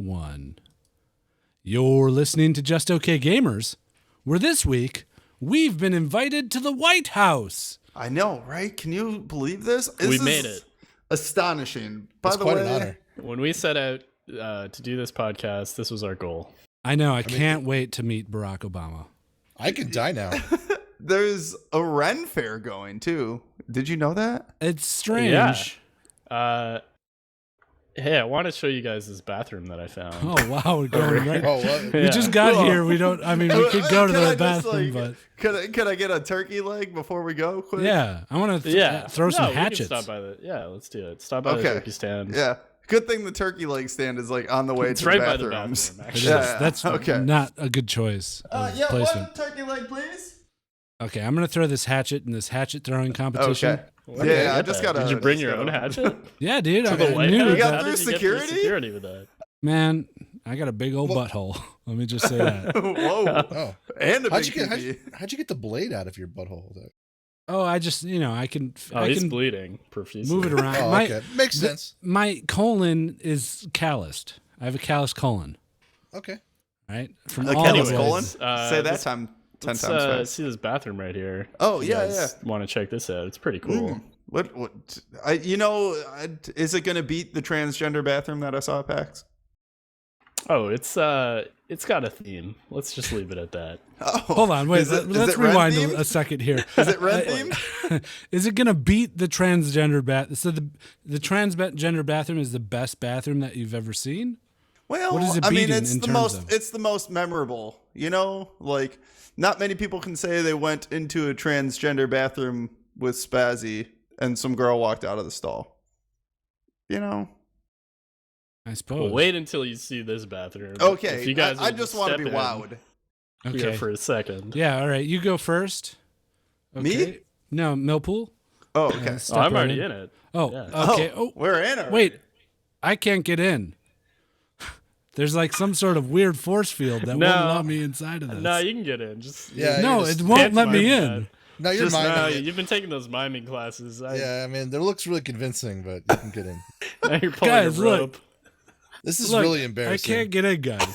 1. You're listening to Just Okay Gamers, where this week we've been invited to the White House. I know, right? Can you believe this? We made it. Astonishing. By the quite way, an honor. When we set out to do this podcast, this was our goal. I know. I can't wait to meet Barack Obama. I could die now. there's a Ren fair going too. Did you know that? It's strange. Yeah. Hey, I want to show you guys this bathroom that I found. Oh, wow. We're going right. Oh, what? We just got here. We don't, I mean, we could go to the bathroom, but. Could I get a turkey leg before we go? Quick? Yeah. I want to throw some hatchets. Let's do it. Stop by the turkey stand. Yeah. Good thing the turkey leg stand is like on the way to right the by the bathrooms. bathroom, actually. Yeah, that's not a good choice. One turkey leg, please. Okay, I'm going to throw this hatchet in this hatchet throwing competition. Okay. I just got to. Did you bring your own hatchet? Yeah, dude. To the White House? You got How through did you get security? with that? Man, I got a big old butthole. Let me just say that. Whoa. Oh. And a How'd big you get the blade out of your butthole? Oh, I just, I can. I he's can bleeding profusely. move it around. Oh, okay. Makes sense. My colon is calloused. I have a calloused colon. Okay. Right? From A all callous the colon? ways. Say that time 10 Let's times fast. see this bathroom right here. Oh, You yeah. guys want to check this out? It's pretty cool. What is it going to beat the transgender bathroom that I saw at PAX? Oh, it's got a theme. Let's just leave it at that. Oh, Hold on, wait. Let's rewind a second here. Is it red themed? Is it going to beat the transgender bath? So the transgender bathroom is the best bathroom that you've ever seen? Well, What is it I mean, beating it's in the terms most of? it's the most memorable. Like not many people can say they went into a transgender bathroom with Spazzy and some girl walked out of the stall. I suppose. Well, wait until you see this bathroom. Okay, If you guys I would just want to step be in wowed. Okay. here for a second. Yeah, all right. You go first. Okay. Me? No, Millpool. Oh, okay. Step I'm right already in. in it. Oh, Yeah. okay. Oh, We're in it. wait. I can't get in. There's like some sort of weird force field that No. won't allow me inside of this. No, you can get in. Just Yeah. No, just it won't can't let me mime in. that. No, you're Just miming it. you've been taking those miming classes. Yeah, I mean, it looks really convincing, but you can get in. Now you're pulling Guys, a look. rope. This is Look, really I embarrassing. can't get in, guys.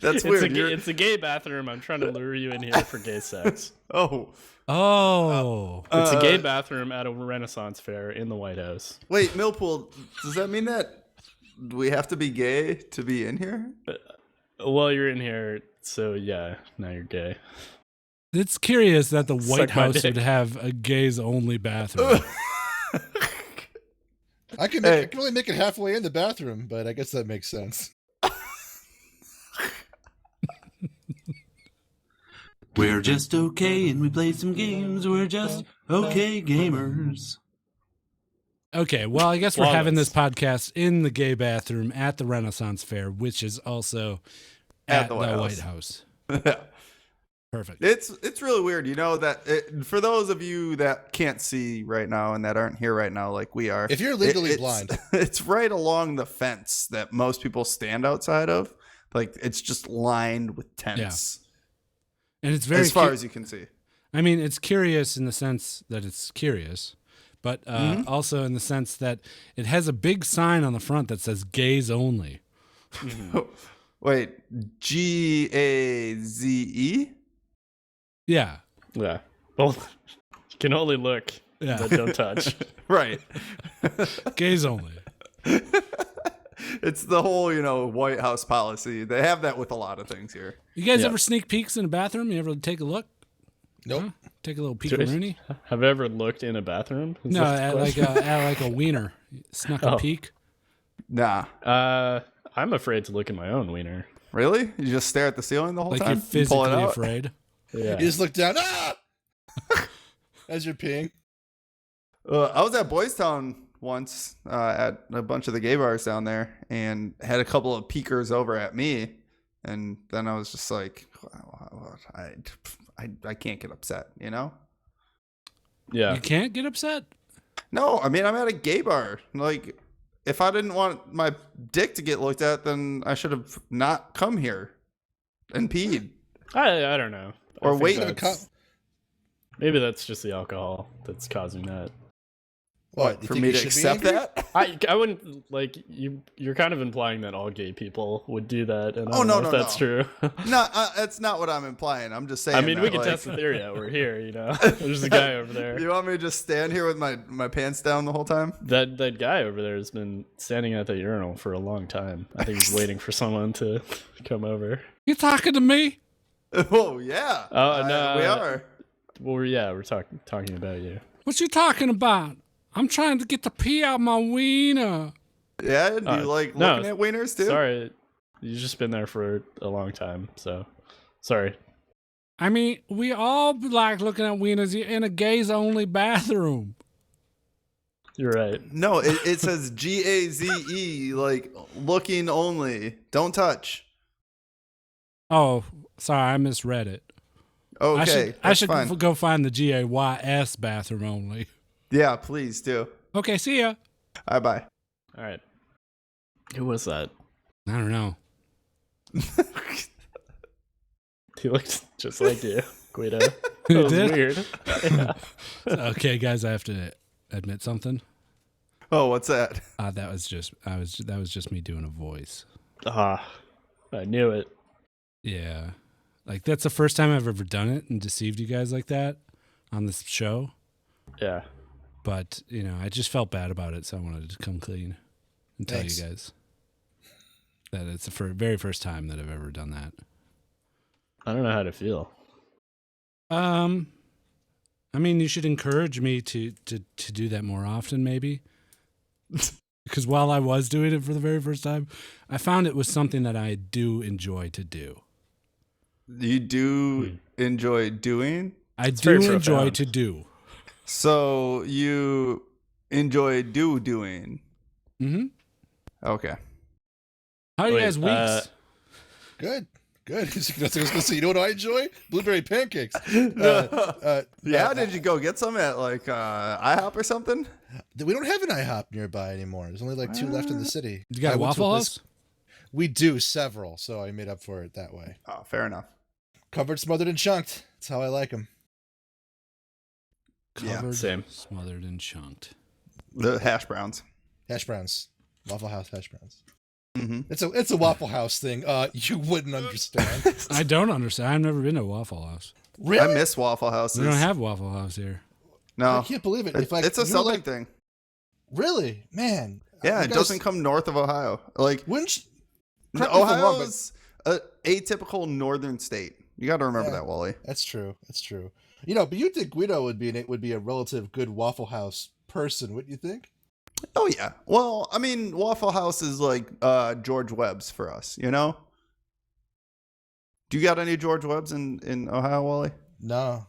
That's It's a, weird. it's a gay bathroom. I'm trying to lure you in here for gay sex. Oh, Oh. It's a gay bathroom at a Renaissance fair in the White House. wait, Millpool. Does that mean that we have to be gay to be in here? Well, you're in here, so yeah, now you're gay. It's curious that the White Suck my House dick. would have a gays only bathroom. I can only make it halfway in the bathroom, but I guess that makes sense. We're just okay and we play some games. We're just okay gamers. Okay, well, I guess we're Flawless. having this podcast in the gay bathroom at the Renaissance Fair, which is also at the White House. Perfect. It's really weird, for those of you that can't see right now and that aren't here right now like we are. If you're legally it's blind. It's right along the fence that most people stand outside of. Like it's just lined with tents. And it's very as far as you can see. I mean, it's curious in the sense that it's curious, but also in the sense that it has a big sign on the front that says gays only. Wait, GAZE? Yeah. Yeah. Well, you can only look, Yeah. but don't touch. Right. Gays only. It's the whole, White House policy. They have that with a lot of things here. You guys Yeah. ever sneak peeks in a bathroom? You ever take a look? Nope. Huh? Take a little peek-a-rooney? Have you ever looked in a bathroom? Is No, that the question? at like a wiener. Snuck a Oh. peek. Nah. I'm afraid to look at my own wiener. Really? You just stare at the ceiling the whole Like time? you're You pull it physically out? afraid. Yeah. You just look down, as you're peeing. I was at Boys Town once at a bunch of the gay bars down there and had a couple of peekers over at me. And then I was just like, I can't get upset, Yeah. You can't get upset? No, I mean, I'm at a gay bar. Like, if I didn't want my dick to get looked at, then I should have not come here and peed. I don't know. Or I think wait. that's- Maybe that's just the alcohol that's causing that. What, you for think me you to should be accept angry? that? I wouldn't like you. You're kind of implying that all gay people would do that, and I Oh, don't no, know if no, that's no. true. No, that's not what I'm implying. I'm just saying. I mean, that, we can like, test the theory out. We're here, you know. There's a guy over there. You want me to just stand here with my pants down the whole time? That guy over there has been standing at the urinal for a long time. I think he's waiting for someone to come over. You talking to me? Oh yeah. Oh, no. We are. Well, we're talking about you. What you talking about? I'm trying to get the pee out my wiener. Yeah. Do you like no, looking at wieners too? Sorry, you've just been there for a long time, so sorry. I mean, we all like looking at wieners in a gays-only bathroom. You're right. No, it says GAZE, like looking only. Don't touch. Oh, sorry, I misread it. Okay. I should fine. go find the GAYS bathroom only. Yeah, please do. Okay, see ya. Bye bye. All right. Who was that? I don't know. He looked just like you, Guido. That He was did? weird. Yeah. Okay, guys, I have to admit something. Oh, what's that? That was just me doing a voice. I knew it. Yeah. Like, that's the first time I've ever done it and deceived you guys like that on this show. Yeah. But, you know, I just felt bad about it, so I wanted to come clean and tell Thanks. you guys that it's the very first time that I've ever done that. I don't know how to feel. I mean, you should encourage me to do that more often, maybe. Because while I was doing it for the very first time, I found it was something that I do enjoy to do. You do enjoy doing? I It's very do enjoy profound. to do. So you enjoy doing? Mm-hmm. Okay. How are you Wait, guys' weeks? Good. That's what I was gonna say. You know what I enjoy? Blueberry pancakes. Yeah, did you go get some at like IHOP or something? We don't have an IHOP nearby anymore. There's only like 2 left in the city. You got I a went to Waffle place- House? We do several, so I made up for it that way. Oh, fair enough. Covered, smothered, and chunked. That's how I like them. Yeah, Covered, same. smothered, and chunked. The hash browns. Hash browns, Waffle House hash browns. Mm-hmm. It's a Waffle House thing. You wouldn't understand. I don't understand. I've never been to a Waffle House. Really? I miss Waffle Houses. We don't have Waffle House here. No, I can't believe it. it's a southern thing. Really, man. Yeah, You it guys- doesn't come north of Ohio. Like Wouldn't you, correct me if I'm wrong, but- Ohio's a atypical northern state. You got to remember Yeah. that, Wally. That's true. That's true. You know, but you think Guido would be a relative good Waffle House person, wouldn't you think? Oh yeah. Well, I mean, Waffle House is like George Webb's for us. You know. Do you got any George Webb's in Ohio, Wally? No.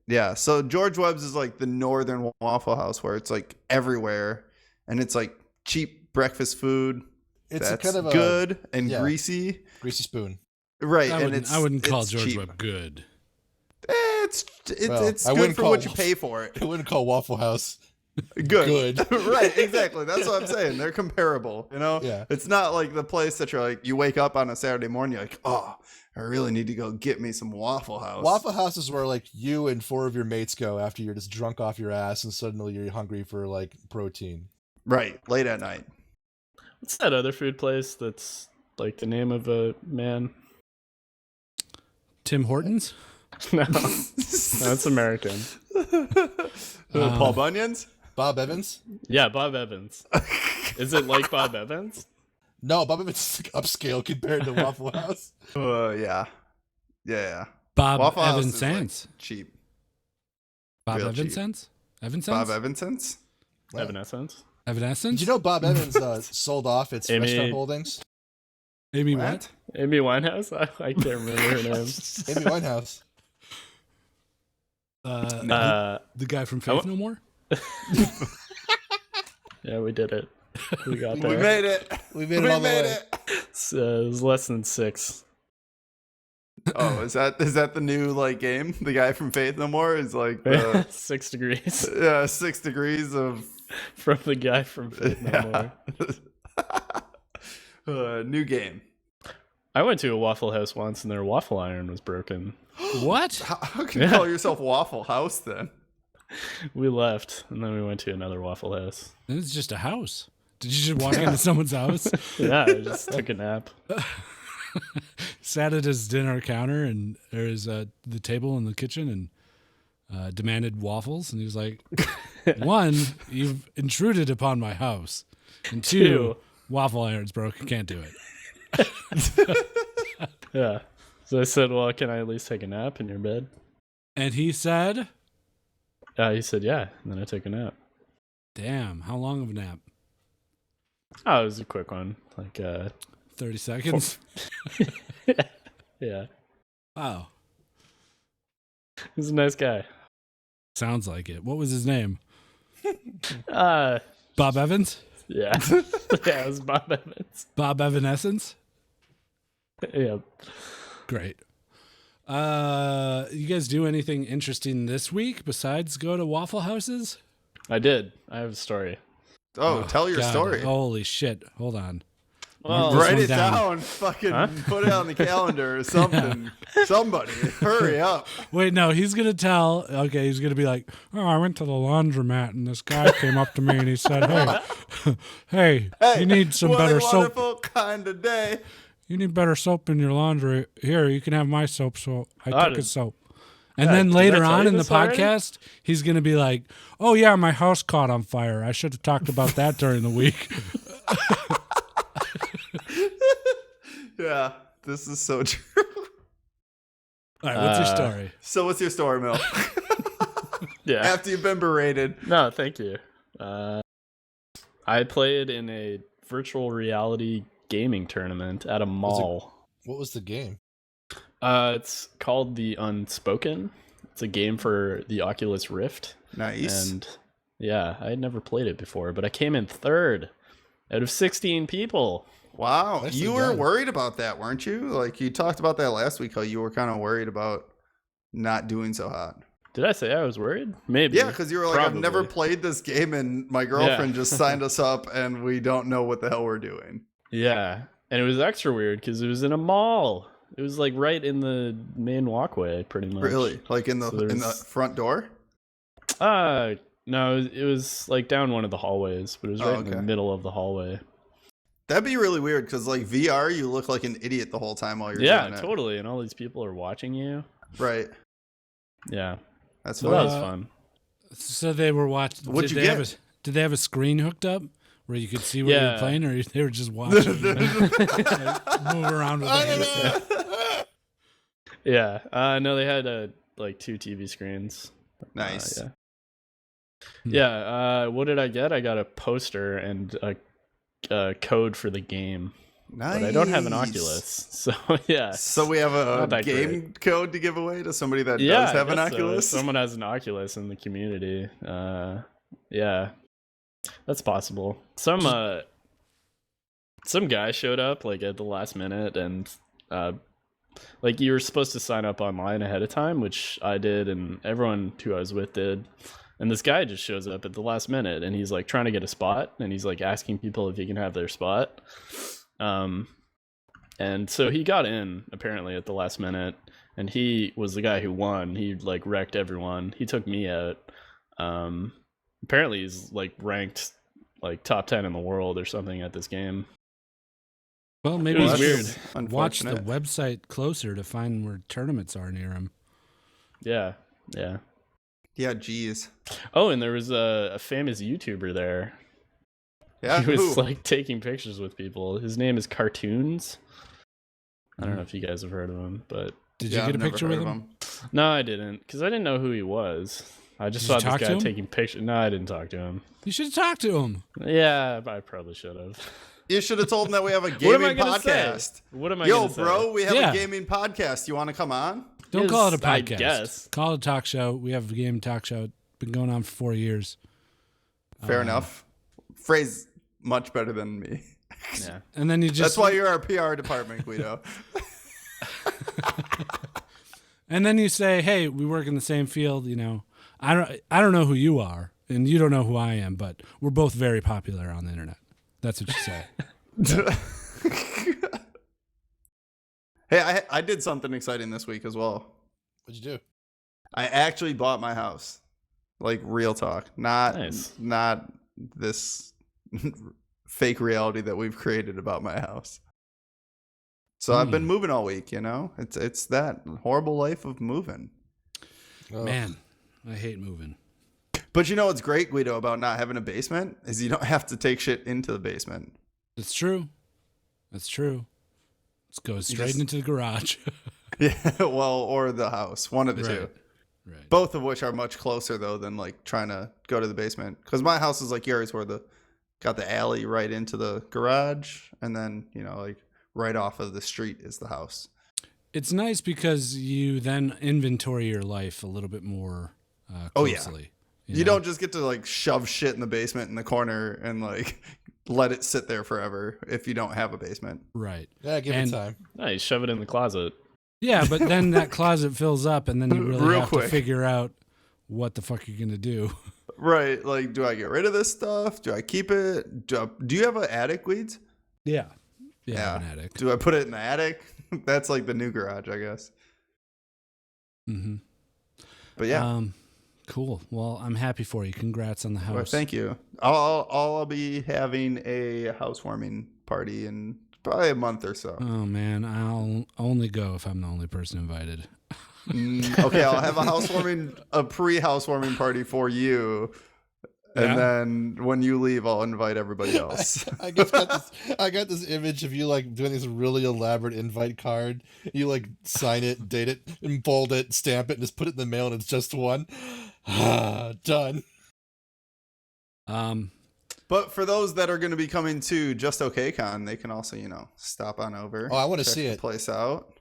Yeah. So George Webb's is like the northern Waffle House where it's like everywhere, and it's like cheap breakfast food. It's that's a kind of a good and yeah. greasy. greasy spoon. Right, I and I wouldn't call it's George cheap. Webb good. It's Well, it's I good wouldn't for call what you pay for it. I wouldn't call Waffle House Good. good. Right, exactly. That's what I'm saying. They're comparable, you know? Yeah. It's not like the place that you're like, you wake up on a Saturday morning, you're like, oh, I really need to go get me some Waffle House. Waffle House is where like you and 4 of your mates go after you're just drunk off your ass and suddenly you're hungry for like protein. Right, late at night. What's that other food place that's like the name of a man? Tim Hortons? No, that's American. Paul Bunyan's? Bob Evans? Yeah, Bob Evans. Is it like Bob Evans? No, Bob Evans is like upscale compared to Waffle House. Yeah. Yeah. Bob Waffle House Evan is, Sands. like, cheap. Bob real Evan cheap. Sands? Evan Bob Sands? Evanson's? Wow. Evanescence. Evanescence? Did you know Bob Evans sold off its Amy- restaurant holdings? Amy what? Amy Winehouse? I can't remember her name. Amy Winehouse. The guy from Faith No More? Yeah, we did it. We got there. We made it. We made it all the way. It was less than 6. Oh, is that the new like game? The guy from Faith No More is like 6 degrees 6 degrees of from the guy from Faith No More. new game. I went to a Waffle House once and their waffle iron was broken. What? How can you call yourself Waffle House then? We left, and then we went to another Waffle House. And it's just a house. Did you just walk into someone's house? Yeah, I just took a nap. Sat at his dinner counter and there's the table in the kitchen and demanded waffles. And he was like, 1, you've intruded upon my house. And 2, waffle iron's broken. Can't do it. Yeah. So I said, well, can I at least take a nap in your bed? And he said, He said, yeah. And then I took a nap. damn, how long of a nap? Oh, it was a quick one. Like, 30 seconds? yeah. Wow. He's a nice guy. Sounds like it. What was his name? Bob Evans? Yeah. Yeah, it was Bob Evans. Bob Evanescence? Yeah. Great. You guys do anything interesting this week besides go to Waffle Houses? I did. I have a story. Oh, tell your God, story. Holy shit. Hold on. Well, This Write one it down. Fucking put it on the calendar or something. Somebody, hurry up. Wait, no, he's going to tell. Okay, he's going to be like, oh, I went to the laundromat and this guy came up to me and he said, hey, you need some what better a soap. wonderful kind of day. You need better soap in your laundry. Here, you can have my soap. So I took his soap. And Yeah, then did I later tell on you in the this already? podcast, he's going to be like, oh, yeah, my house caught on fire. I should have talked about that during the week. Yeah, this is so true. All right, what's your story? So what's your story, Mel? Yeah. After you've been berated. No, thank you. I played in a virtual reality gaming tournament at a mall. What was the game? It's called The Unspoken. It's a game for the Oculus Rift. Nice. And yeah, I had never played it before, but I came in 3rd out of 16 people. Wow. Nicely You were done. worried about that, weren't you? Like you talked about that last week, how you were kind of worried about not doing so hot. Did I say I was worried? Maybe. Yeah, because you were like, I've never Probably. played this game and my girlfriend just signed us up and we don't know what the hell we're doing. Yeah. And it was extra weird because it was in a mall. It was like right in the main walkway, pretty much. Really? Like in the So in the there's- front door? No, it was like down one of the hallways, but it was Oh, right in the okay. middle of the hallway. That'd be really weird because like VR, you look like an idiot the whole time while you're Yeah, doing it. totally. And all these people are watching you. Right. Yeah. That's So that funny. was fun. So they were watching. What'd did you they have get? did they have a screen hooked up where you could see what you were Yeah. playing, or they were just watching you, like, move around with it? Yeah. No, they had like 2 TV screens. Nice. Yeah. Hmm. Yeah. What did I get? I got a poster and a code for the game. Nice. But I don't have an Oculus. So yeah. So we have a Not that game code to give away to somebody that Yeah, does have I an guess so. Oculus. Someone has an Oculus in the community. Yeah, that's possible. Some guy showed up like at the last minute, and like you were supposed to sign up online ahead of time, which I did, and everyone who I was with did. And this guy just shows up at the last minute, and he's like trying to get a spot, and he's like asking people if he can have their spot. And so he got in apparently at the last minute, and he was the guy who won. He like wrecked everyone. He took me out. Apparently he's like ranked like top 10 in the world or something at this game. Well, maybe It was you weird. should watch the Unfortunate. website closer to find where tournaments are near him. Yeah. Yeah, geez. Oh, and there was a famous YouTuber there. Yeah, He was who? like taking pictures with people. His name is Cartoons. I don't know if you guys have heard of him, but Did Yeah, you get I've a never picture heard with of him? no, I didn't, because I didn't know who he was. I just Did you saw talk this to guy him? taking pictures. No, I didn't talk to him. You should have talked to him. Yeah, I probably should have. You should have told him that we have a What am I gaming gonna say? podcast. What am I Yo, gonna say? bro, we have Yeah. a gaming podcast. You want to come on? Don't call it a Yes, I podcast. guess. Call it a talk show. We have a game talk show. It's been going on for 4 years. Fair enough. Phrase much better than me. Yeah. And then you just That's why you're our PR department, Guido. and then you say, "Hey, we work in the same field, you know. I don't know who you are, and you don't know who I am, but we're both very popular on the internet." That's what you say. Hey, I did something exciting this week as well. What'd you do? I actually bought my house. Like real talk, not Nice. not this fake reality that we've created about my house. So I've been moving all week, you know? It's that horrible life of moving. Oh. Man, I hate moving. But you know what's great, Guido, about not having a basement is you don't have to take shit into the basement. It's true. That's true. Let's go straight just- into the garage. Yeah, well, or the house, one of the two. Right. Both of which are much closer though than like trying to go to the basement. Because my house is like yours, where got the alley right into the garage, and then like right off of the street is the house. It's nice because you then inventory your life a little bit more closely. You don't just get to like shove shit in the basement in the corner and like let it sit there forever if you don't have a basement. Right. Yeah, give it time. Nice. Shove it in the closet. Yeah, but then that closet fills up, and then you really Real have quick. to figure out what the fuck you're gonna do. Right. Like, do I get rid of this stuff? Do I keep it? Do you have an attic, Weeds? Yeah. Yeah. An attic. Do I put it in the attic? That's like the new garage, I guess. Mm-hmm. But yeah. Cool. Well, I'm happy for you. Congrats on the house. Well, thank you. I'll be having a housewarming party in probably a month or so. Oh man, I'll only go if I'm the only person invited. Okay, I'll have a pre-housewarming party for you. And then when you leave, I'll invite everybody else. I got this image of you like doing this really elaborate invite card. You like sign it, date it, and bold it, stamp it, and just put it in the mail, and it's just one. Done. But for those that are going to be coming to Just Okay Con, they can also, stop on over. Oh, I want to check see the it. place out.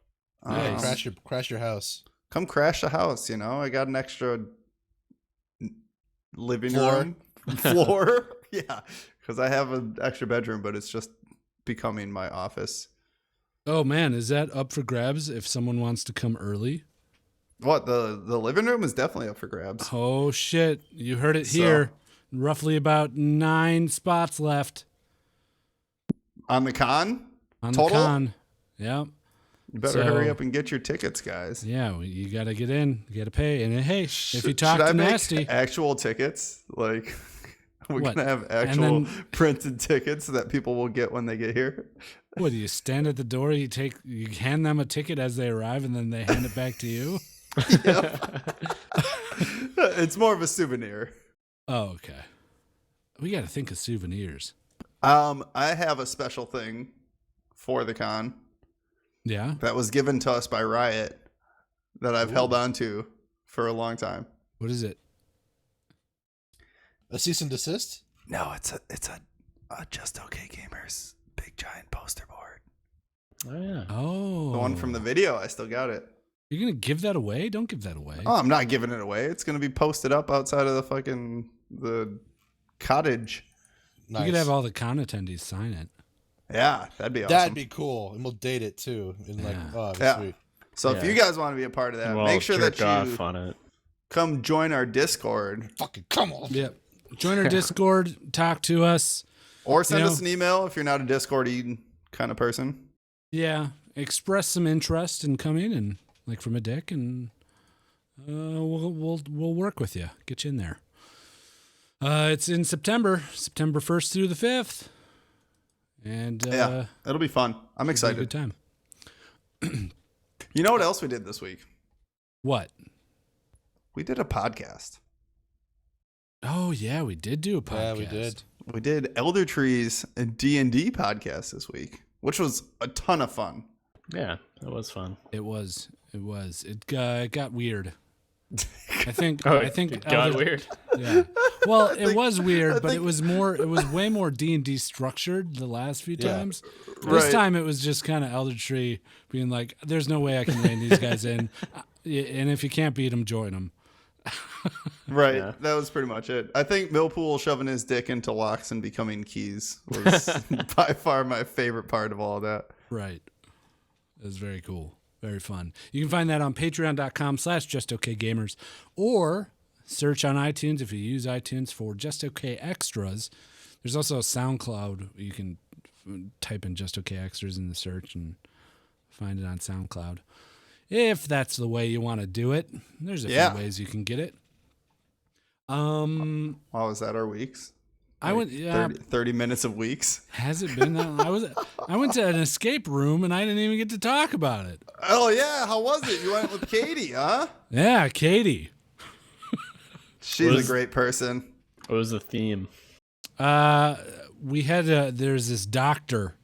Nice. Crash your house. Come crash the house. I got an extra living Floor. room floor. Yeah, because I have an extra bedroom, but it's just becoming my office. Oh man, is that up for grabs if someone wants to come early? What, the living room is definitely up for grabs. Oh shit, you heard it here. Roughly about 9 spots left On the con? on Total? the con. Yep. You better So- hurry up and get your tickets, guys. Yeah, you got to get in. You got to pay. And hey, if you talk Should I to make Nasty, actual tickets? Like, we're What? going to have And actual then- printed tickets that people will get when they get here? what do you stand at the door? You hand them a ticket as they arrive, and then they hand it back to you. It's more of a souvenir. Oh, okay. We got to think of souvenirs. I have a special thing for the con Yeah. that was given to us by Riot that I've held on to for a long time. What is it? A cease and desist? No, it's a Just Okay Gamers big giant poster board. Oh yeah. Oh, The one from the video, I still got it. You're gonna give that away? Don't give that away. Oh, I'm not giving it away. It's gonna be posted up outside of the cottage. Nice. You could have all the con attendees sign it. Yeah, that'd be awesome. That'd be cool, and we'll date it too. And like, Yeah. oh, that'd be Yeah. sweet. So if Yeah. you guys want to be a part of that, Well, make sure that jerk off you on it. come join our Discord Fucking come on. Yep. Join our Discord. Talk to us. or send You know- us an email if you're not a Discord kind of person. Yeah. Express some interest in coming and like from a dick, and we'll work with you. Get you in there. It's in September 1st through the 5th, and Yeah, it'll be fun. I'm be a excited. good time. You know what else we did this week? What? We did a podcast. Oh yeah, we did do a podcast. Yeah, we did. We did Elder Tree's D&D podcast this week, which was a ton of fun. Yeah, that was fun. It was. It got weird. I think. Oh, I think it got Elder- weird. Yeah. Well, it was I weird, but it think- was more. It was way more D&D structured the last few Yeah. times. Right. This time it was just kind of Elder Tree being like, "There's no way I can rein these guys in, and if you can't beat them, join them." Right. Yeah. That was pretty much it. I think Millpool shoving his dick into locks and becoming keys was by far my favorite part of all of that. Right. It was very cool. Very fun. You can find that on patreon.com/justokgamers or search on iTunes if you use iTunes for Just Okay Extras. There's also a SoundCloud. You can type in Just Okay Extras in the search and find it on SoundCloud. If that's the way you want to do it, there's a Yeah. few ways you can get it. Um, Oh, was that our weeks? I went. Yeah, 30 minutes of weeks. has it been that long? I went to an escape room and I didn't even get to talk about it. Oh yeah, how was it? You went with Katie, huh? Yeah, Katie. She's a great person. What was the theme? We had there's this doctor,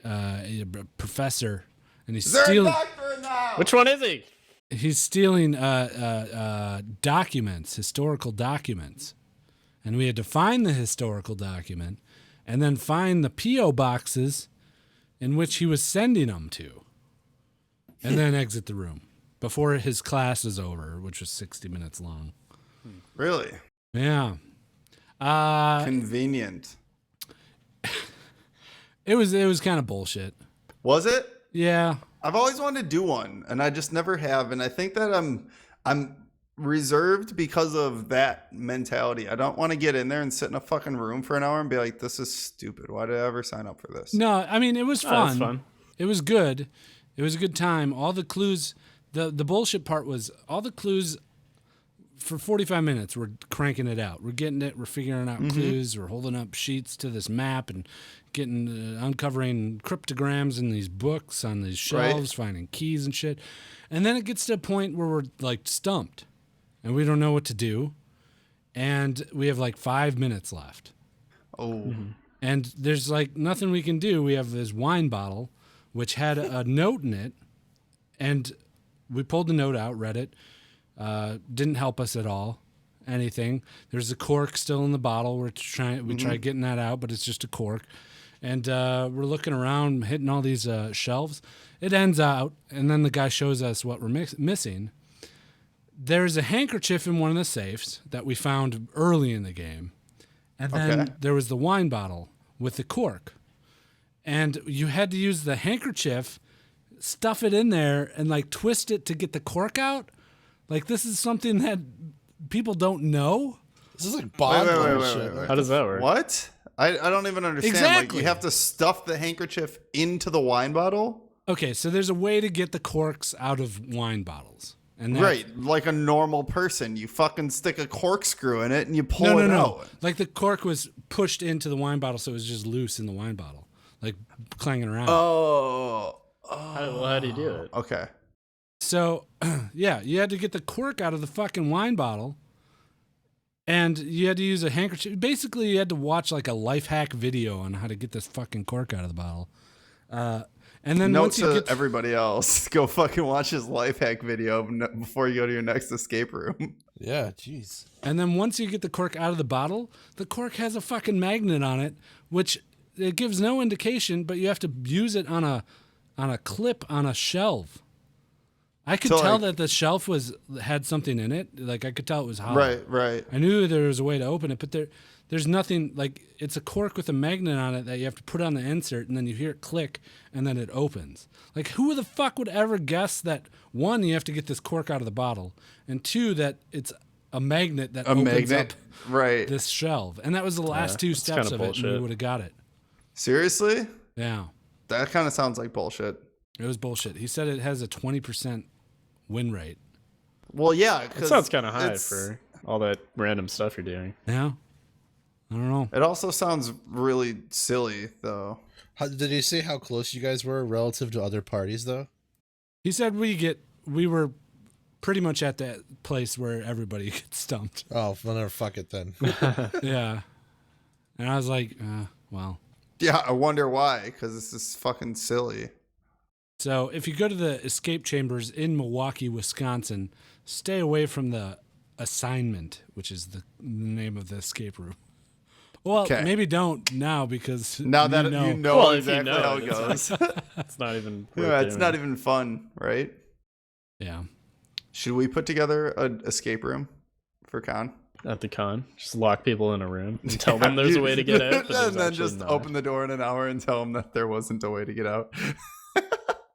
a professor, and he's Is there a stealing. doctor in the house? Which one is he? He's stealing documents, historical documents, and we had to find the historical document, and then find the PO boxes in which he was sending them to, and then exit the room before his class is over, which was 60 minutes long. Really? Yeah. Convenient. It was kind of bullshit. Was it? Yeah. I've always wanted to do one, and I just never have. And I think that I'm reserved because of that mentality. I don't want to get in there and sit in a fucking room for an hour and be like, "This is stupid. Why did I ever sign up for this?" No, I mean it was fun. That's fun. It was good. It was a good time. All the clues. The bullshit part was all the clues. For 45 minutes, we're cranking it out. We're getting it. We're figuring out clues. We're holding up sheets to this map and getting uncovering cryptograms in these books on these shelves, finding keys and shit. And then it gets to a point where we're like stumped, and we don't know what to do. And we have like 5 minutes left. Oh. And there's like nothing we can do. We have this wine bottle, which had a note in it, and we pulled the note out, read it. Didn't help us at all. Anything. There's a cork still in the bottle. We tried getting that out, but it's just a cork. And we're looking around, hitting all these shelves. It ends out, and then the guy shows us what we're missing. There's a handkerchief in one of the safes that we found early in the game. And then there was the wine bottle with the cork. And you had to use the handkerchief, stuff it in there, and like twist it to get the cork out. Like, this is something that people don't know. This is like Bond shit. Wait. How does that work? What? I don't even understand. Exactly. Like, you have to stuff the handkerchief into the wine bottle? Okay, so there's a way to get the corks out of wine bottles. And Right. Like a normal person. You fucking stick a corkscrew in it and you pull it out. Like the cork was pushed into the wine bottle, so it was just loose in the wine bottle, like clanging around. Oh. How do you do it? Okay. So, yeah, you had to get the cork out of the fucking wine bottle, and you had to use a handkerchief. Basically, you had to watch like a life hack video on how to get this fucking cork out of the bottle. And then Note once you to get everybody else, go fucking watch his life hack video before you go to your next escape room. Yeah, jeez. And then once you get the cork out of the bottle, the cork has a fucking magnet on it, which it gives no indication, but you have to use it on a clip on a shelf. I could tell that the shelf had something in it. Like I could tell it was hollow. Right. I knew there was a way to open it, but there's nothing. Like it's a cork with a magnet on it that you have to put on the insert, and then you hear it click, and then it opens. Like who the fuck would ever guess that? One, you have to get this cork out of the bottle, and two, that it's a magnet that opens up this shelf. And that was the last two steps of it, and we would have got it. Seriously? Yeah. That kind of sounds like bullshit. It was bullshit. He said it has a 20% win rate. Well, yeah. That sounds kind of high for all that random stuff you're doing. Yeah. I don't know. It also sounds really silly, though. Did you see how close you guys were relative to other parties, though? He said we were pretty much at that place where everybody gets stumped. Oh, well, never fuck it then. Yeah. And I was like, well. Yeah, I wonder why, because this is fucking silly. So if you go to the escape chambers in Milwaukee, Wisconsin, stay away from the assignment, which is the name of the escape room. Well, maybe don't now because now that you know exactly how it goes. It's not even. It's not even fun, right? Yeah. Should we put together an escape room for con? At the con, just lock people in a room and tell them there's a way to get out, and then just open the door in an hour and tell them that there wasn't a way to get out.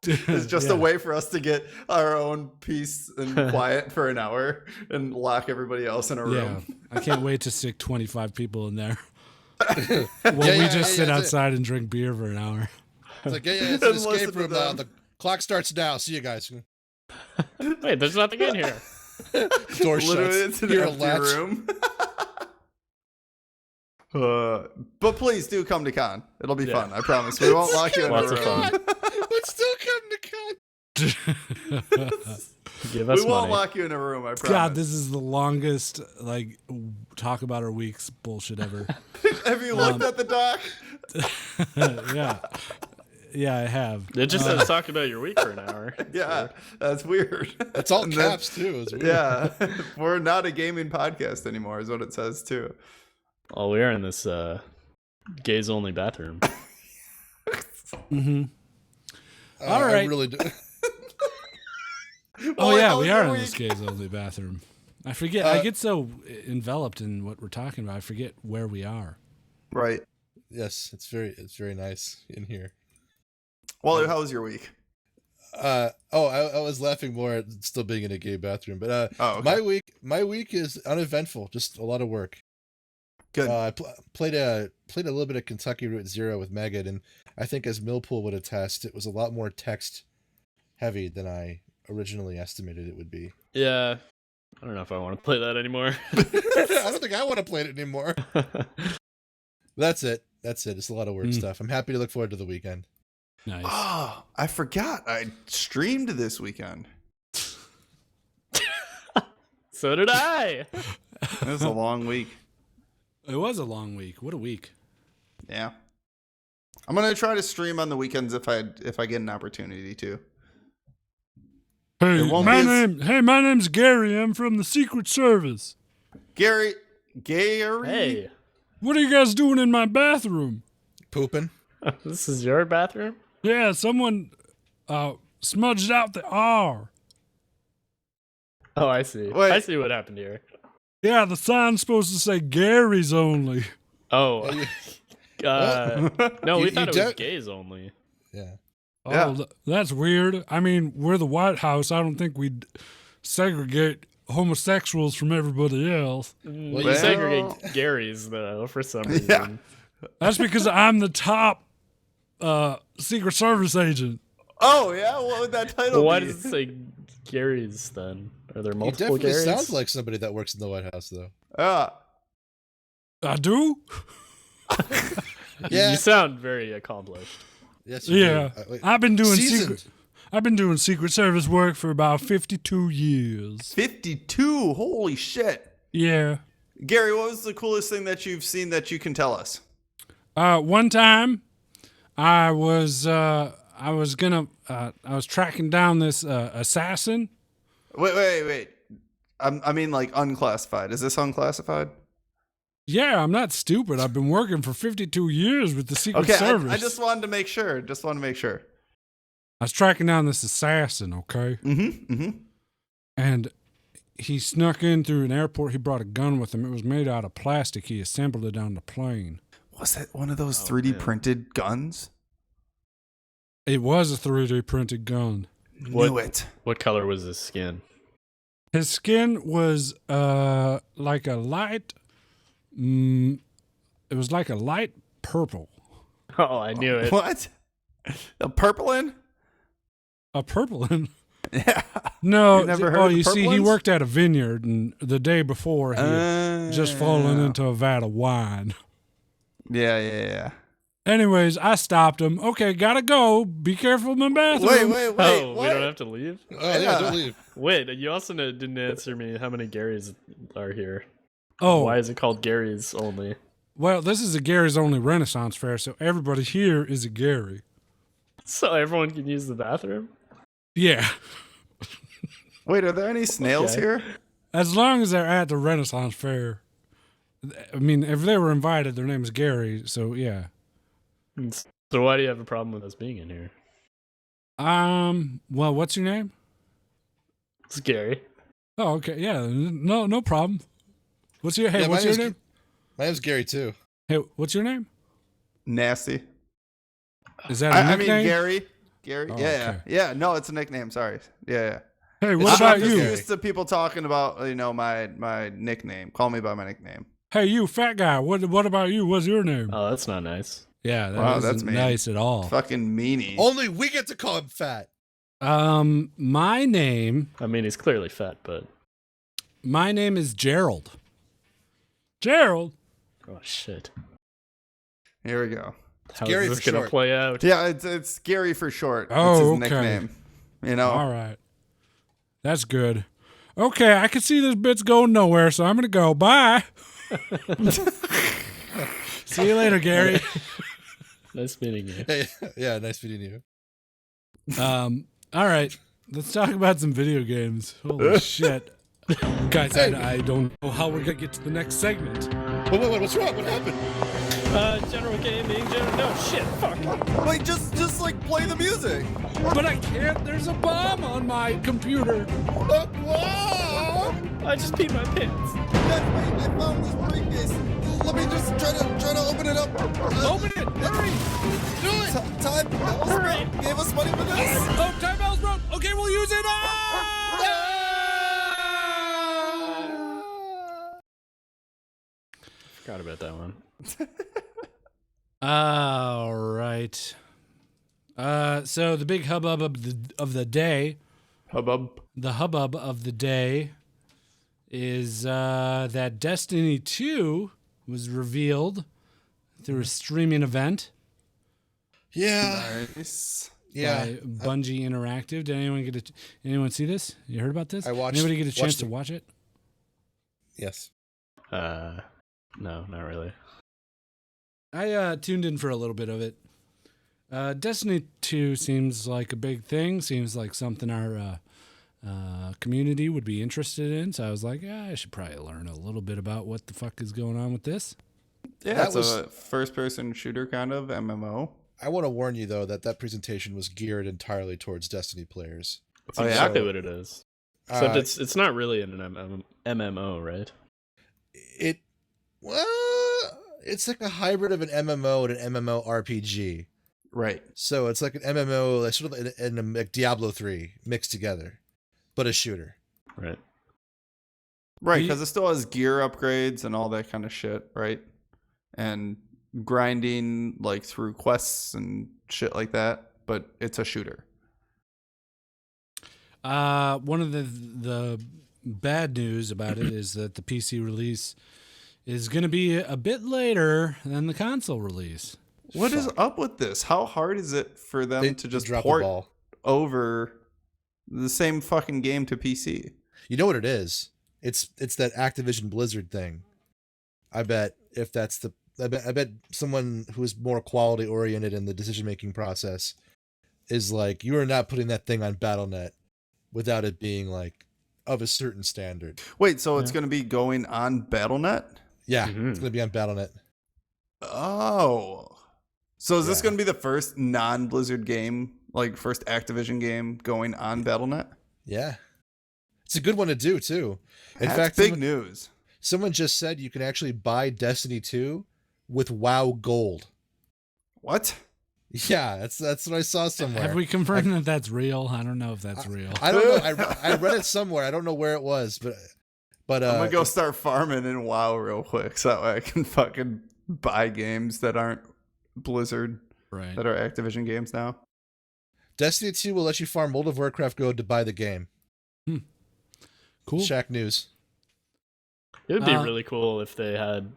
It's just a way for us to get our own peace and quiet for an hour and lock everybody else in a room. Yeah, I can't wait to stick 25 people in there. We just sit outside and drink beer for an hour. It's like, it's an escape room. The clock starts now. See you guys. Wait, there's nothing in here. Door Literally, shuts. it's an You're a empty latch. room. But please do come to con. It'll be fun. I promise. We won't lock you in a Lots of room. fun. Let's still come to con. Give us We won't money. lock you in a room. I promise. God, this is the longest like talk about our weeks bullshit ever. Have you looked at the doc? Yeah, I have. It just says talk about your week for an hour. Yeah, that's weird. It's all And then- caps too. It's weird. Yeah, we're not a gaming podcast anymore, is what it says too. Oh, we are in this gays only bathroom. Mm-hmm. I All right. really do. Oh Boy, yeah, how we was are your in this week? gays only bathroom. I forget. I get so enveloped in what we're talking about. I forget where we are. Right. Yes, it's very nice in here. Wally, how was your week? I was laughing more at still being in a gay bathroom, but Oh, okay. my week is uneventful, just a lot of work. Good. I played a little bit of Kentucky Route Zero with Megan, and I think as Millpool would attest, it was a lot more text heavy than I originally estimated it would be. Yeah. I don't know if I want to play that anymore. I don't think I want to play it anymore. That's it. It's a lot of work stuff. I'm happy to look forward to the weekend. Nice. Oh, I forgot. I streamed this weekend. So did I. It was a long week. It was a long week. What a week. Yeah. I'm gonna try to stream on the weekends if I get an opportunity to. Hey, It won't be as- my name's Gary. I'm from the Secret Service. Gary. Hey, What are you guys doing in my bathroom? Pooping. this is your bathroom? Yeah, someone smudged out the R. Oh, I see. Wait. I see what happened here. Yeah, the sign's supposed to say Gary's only. Oh, no, we You thought it was don't- gays only. Yeah. Yeah. Oh, that's weird. I mean, we're the White House. I don't think we'd segregate homosexuals from everybody else. Well, Well- you segregate Garys though for some reason. Yeah. That's because I'm the top Secret Service agent. Oh yeah. What would that title Well, why be? does it say Garys then? Are there He multiple definitely Garys? sounds like somebody that works in the White House, though. I do? Yeah. You sound very accomplished. Yes. You Yeah. do. Wait. I've been doing Seasoned. Secret Service work for about 52 years. 52. Holy shit. Yeah. Gary, what was the coolest thing that you've seen that you can tell us? One time, I was tracking down this assassin. Wait. I mean, like unclassified. Is this unclassified? Yeah, I'm not stupid. I've been working for 52 years with the Secret Okay, Service. I just wanted to make sure. I was tracking down this assassin, okay? Mm-hmm. And he snuck in through an airport. He brought a gun with him. It was made out of plastic. He assembled it on the plane. Was that one of those 3D man. printed guns? It was a 3D printed gun. Knew it. What color was his skin? His skin was like a light. It was like a light purple. Oh, I knew it. What? A purplin? A purple. Yeah. No. You never heard Oh, of you see, he purplins? worked at a vineyard, and the day before he had just fallen into a vat of wine. Yeah. Anyways, I stopped him. Okay, gotta go. Be careful in my bathroom. Wait. Oh, What? we don't have to leave? Oh, yeah, don't leave. Wait, you also didn't answer me how many Garys are here. Oh, Why is it called Garys only? well, this is a Gary's Only Renaissance Fair, so everybody here is a Gary. So everyone can use the bathroom? Yeah. Wait, are there any snails Okay. here? As long as they're at the Renaissance Fair. I mean, if they were invited, their name's Gary, so yeah. So why do you have a problem with us being in here? Well, what's your name? It's Gary. Oh, okay. Yeah, no problem. What's your Yeah, what's your name? My name's Gary, too. Hey, what's your name? Nasty. Is that a I mean, nickname? Gary. Oh, Yeah. okay. Yeah. No, it's a nickname. Sorry. Yeah. Hey, It's what not about I'm just you? Gary. used to people talking about my nickname. Call me by my nickname. Hey, you fat guy. What about you? What's your name? Oh, that's not nice. Yeah, that Wow, isn't that's mean. nice at all. Fucking meanie. Only we get to call him fat. My name. I mean, he's clearly fat, but My name is Gerald. Gerald? Oh shit. Here we go. How Gary is this for gonna short. play out? Yeah, it's Gary for short. Oh, it's his okay. nickname. You know. All right. That's good. Okay, I can see this bit's going nowhere, so I'm going to go. Bye. See you later, Gary. Nice meeting you. Hey, yeah, nice meeting you. All right. Let's talk about some video games. Holy shit. Guys, I don't know how we're going to get to the next segment. Wait, what's wrong? What happened? General gaming. No shit. Fuck. Wait, just like play the music. But I can't. There's a bomb on my computer. Whoa! I just peed my pants. Wait, I found this briefcase. Let me just try to open it up. Open it. Hurry. Do it. Time Hurry. gave us money for this. Oh, time bells broke. Okay, we'll use it. Forgot about that one. All right. So the big hubbub of the day, Hubbub. the hubbub of the day is that Destiny 2 was revealed through a streaming event Yeah. Nice. Yeah. by Bungie Interactive. Did anyone see this? You heard about this? I watched- Anybody get a chance watched to it. watch it? Yes. No, not really. I tuned in for a little bit of it. Destiny 2 seems like a big thing. Seems like something our community would be interested in. So I was like, I should probably learn a little bit about what the fuck is going on with this. Yeah, That it's a first-person shooter kind of MMO. I want to warn you though that presentation was geared entirely towards Destiny players. That's Oh, yeah? exactly So, what it is. Except Uh, it's not really an MMO, right? It's like a hybrid of an MMO and an MMORPG. Right. So it's like an MMO, like sort of like Diablo 3 mixed together, but a shooter. Right. Right, You- because it still has gear upgrades and all that kind of shit, right? And grinding like through quests and shit like that, but it's a shooter. One of the bad news about it is that the PC release is going to be a bit later than the console release. What is up with this? How hard is it for them They to just drop the port ball. over the same fucking game to PC? You know what it is? It's that Activision Blizzard thing. I bet if that's the I bet someone who is more quality oriented in the decision making process is like, you are not putting that thing on BattleNet without it being like of a certain standard. Wait, so it's Yeah. going to be going on BattleNet? Yeah, Mhm. it's gonna be on BattleNet. Oh. So is this Yeah. going to be the first non-Blizzard game, like first Activision game going on BattleNet? Yeah, it's a good one to do too. In That's fact, big news. someone just said you can actually buy Destiny 2 with WoW Gold. What? Yeah, that's what I saw somewhere. Have we confirmed that that's real? I don't know if that's real. I don't know. I read it somewhere. I don't know where it was, but I'm gonna go start farming in WoW real quick so that way I can fucking buy games that aren't Blizzard, Right. that are Activision games now. Destiny 2 will let you farm World of Warcraft Gold to buy the game. Cool. Shack News. It would be Uh, really cool if they had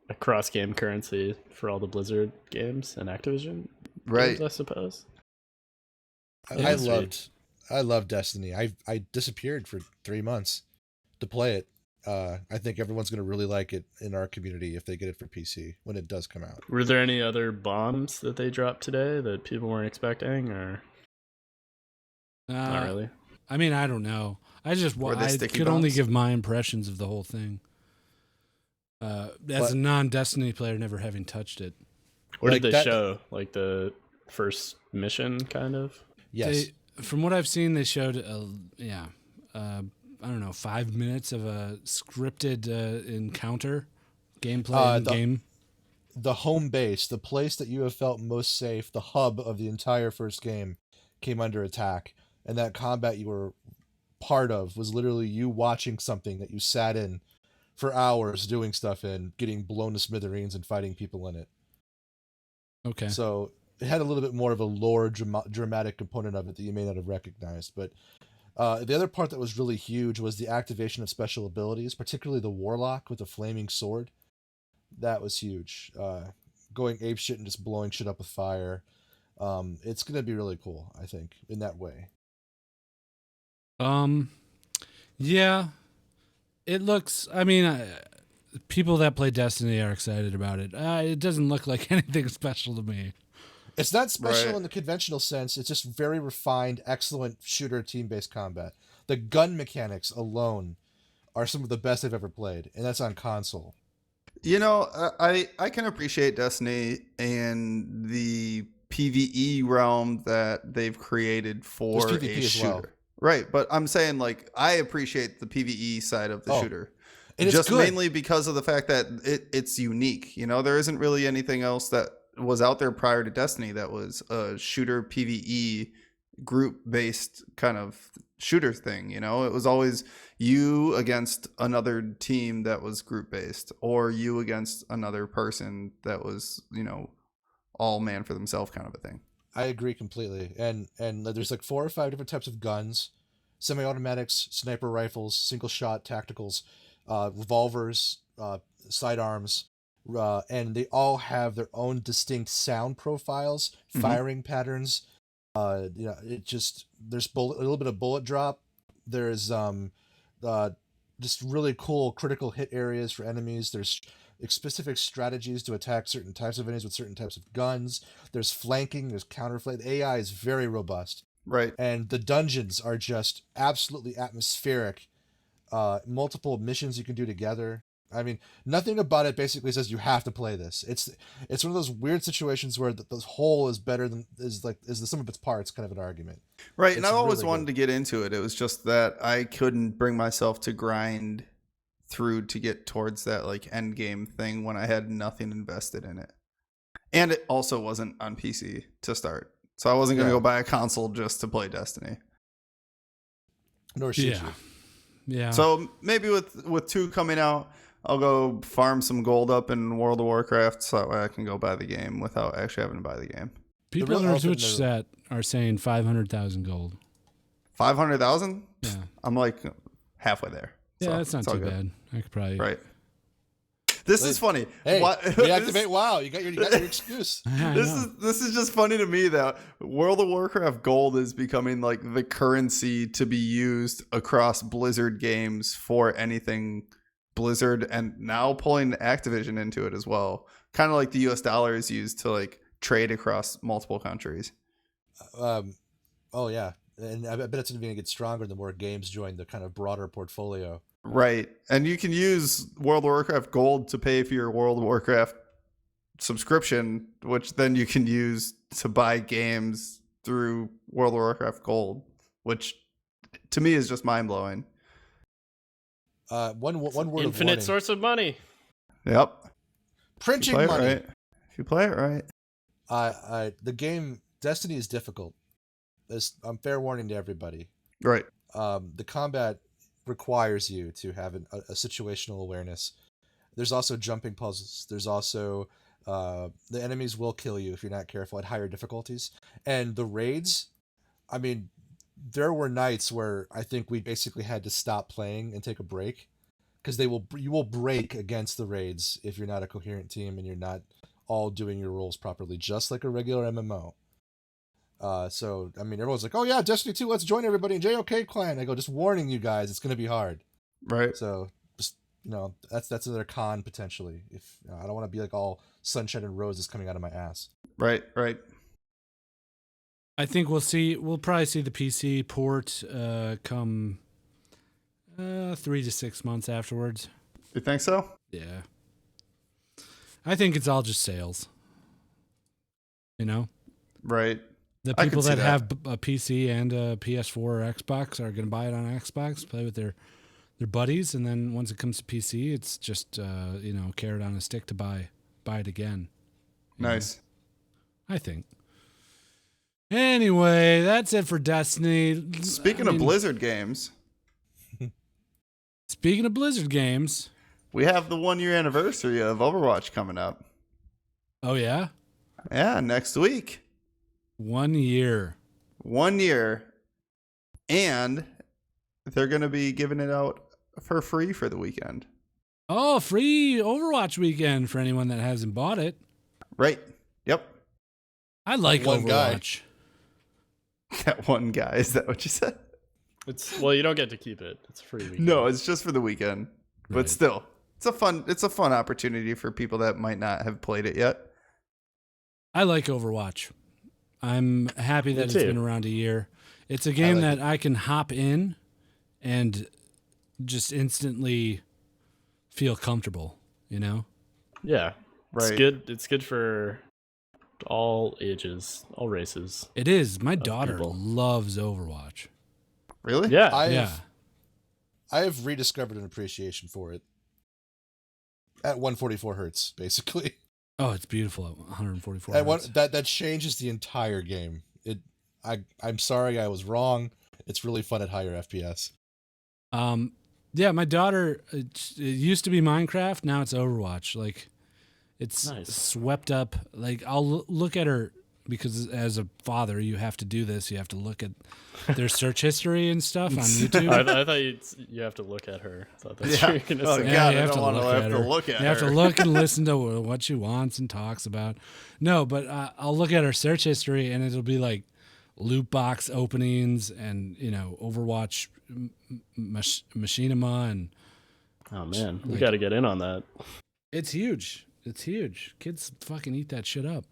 a cross-game currency for all the Blizzard games and Activision Right. games, I suppose. I sweet. loved Destiny. I disappeared for 3 months to play it. I think everyone's going to really like it in our community if they get it for PC when it does come out. Were there any other bombs that they dropped today that people weren't expecting, or not really? I mean, I don't know. I just Were they I sticky could only bombs? give my impressions of the whole thing. As a non-Destiny player, never having touched it. What Like did they that- show? Like the first mission, kind of? Yes. From what I've seen, they showed, I don't know, 5 minutes of a scripted encounter, gameplay in the- game. The home base, the place that you have felt most safe, the hub of the entire first game came under attack. And that combat you were part of was literally you watching something that you sat in for hours doing stuff in, getting blown to smithereens and fighting people in it. Okay. So it had a little bit more of a lore dramatic component of it that you may not have recognized. But The other part that was really huge was the activation of special abilities, particularly the Warlock with the flaming sword. That was huge. Going apeshit and just blowing shit up with fire. It's gonna be really cool, I think, in that way. Yeah, it looks. I mean, people that play Destiny are excited about it. It doesn't look like anything special to me. It's not special Right. in the conventional sense. It's just very refined, excellent shooter team-based combat. The gun mechanics alone are some of the best I've ever played, and that's on console. You know, I can appreciate Destiny and the PvE realm that they've created for There's a PvP as shooter. well. Right, but I'm saying like I appreciate the PvE side of the Oh, shooter. and it's Just good. mainly because of the fact that it's unique. You know, there isn't really anything else that was out there prior to Destiny that was a shooter PvE group based kind of shooter thing. You know, it was always you against another team that was group based, or you against another person that was, you know, all man for themselves kind of a thing. I agree completely. And there's like 4 or 5 different types of guns: semi-automatics, sniper rifles, single shot tacticals, revolvers, sidearms, and they all have their own distinct sound profiles, Mhm. firing patterns. It just there's a little bit of bullet drop. There's just really cool critical hit areas for enemies. There's specific strategies to attack certain types of enemies with certain types of guns. There's flanking, there's counterflank. The AI is very robust, Right. and the dungeons are just absolutely atmospheric. Multiple missions you can do together. I mean, nothing about it basically says you have to play this. It's one of those weird situations where the whole is better than is the sum of its parts kind of an argument. Right. And It's I always really wanted good. to get into it. It was just that I couldn't bring myself to grind through to get towards that like end game thing when I had nothing invested in it. And it also wasn't on PC to start. So I wasn't going to Yeah. go buy a console just to play Destiny. Nor should Yeah. you. Yeah. So maybe with 2 coming out, I'll go farm some gold up in World of Warcraft so that way I can go buy the game without actually having to buy the game. People real on our elephant in Twitch the- chat are saying 500,000 gold. 500,000? Yeah. I'm like halfway there. Yeah, So that's not it's all too good. bad. I could probably. Right. This is funny. Hey, What- reactivate WoW. You got your excuse. I know. This is just funny to me that World of Warcraft Gold is becoming like the currency to be used across Blizzard games for anything Blizzard, and now pulling Activision into it as well. Kind of like the US dollar is used to like trade across multiple countries. Oh yeah, and I bet it's going to get stronger the more games join the kind of broader portfolio. Right. And you can use World of Warcraft Gold to pay for your World of Warcraft subscription, which then you can use to buy games through World of Warcraft Gold, which to me is just mind blowing. One word of Infinite warning. source of money. Yep. If you Printing play it money. right. If you play it right. The game Destiny is difficult. I'm fair warning to everybody. Right. The combat requires you to have a situational awareness. There's also jumping puzzles. There's also the enemies will kill you if you're not careful at higher difficulties. And the raids, I mean, there were nights where I think we basically had to stop playing and take a break because you will break against the raids if you're not a coherent team and you're not all doing your roles properly, just like a regular MMO. So I mean, everyone's like, "Oh yeah, Destiny 2, let's join everybody in JOK clan." I go, just warning you guys, it's gonna be hard. Right. So just that's another con potentially. If I don't want to be like all sunshine and roses coming out of my ass. Right. Right. I think we'll probably see the PC port come 3 to 6 months afterwards. You think so? Yeah. I think it's all just sales. You know? Right. The I can people see that that. have a PC and a PS4 or Xbox are going to buy it on Xbox, play with their buddies, and then once it comes to PC, it's just carrot on a stick to buy it again. Nice. I think. Anyway, that's it for Destiny. Speaking of Blizzard games, Speaking of Blizzard games. we have the 1-year anniversary of Overwatch coming up. Oh yeah? Yeah, next week. 1 year. 1 year. And they're going to be giving it out for free for the weekend. Oh, free Overwatch weekend for anyone that hasn't bought it. Right. Yep. I like One guy. Overwatch. That one guy. Is that what you said? Well, you don't get to keep it. It's a free weekend. No, it's just for the weekend. Right. But still, it's a fun opportunity for people that might not have played it yet. I like Overwatch. I'm happy that Me it's too. been around a year. It's a game like that I can hop in and just instantly feel comfortable, you know? Yeah. It's Right. good. It's good for all ages, all races. It is. My daughter people. loves Overwatch. Really? Yeah. I have rediscovered an appreciation for it at 144 hertz, basically. Oh, it's beautiful at 144 At one, hertz. that changes the entire game. I'm sorry I was wrong. It's really fun at higher FPS. Yeah, my daughter, it used to be Minecraft. Now it's Overwatch. Like, it's Nice. swept up. Like, I'll look at her because as a father, you have to do this. You have to look at their search history and stuff on YouTube. I thought you have to look at her. I thought that's Yeah. what you were gonna Oh, say. Yeah, God, you I have don't to want to look have at to her. look at You have her. to look and listen to what she wants and talks about. No, but I'll look at her search history and it'll be like loot box openings and, you know, Overwatch machinima, and Oh man, we Like- got to get in on that. it's huge. It's huge. Kids fucking eat that shit up.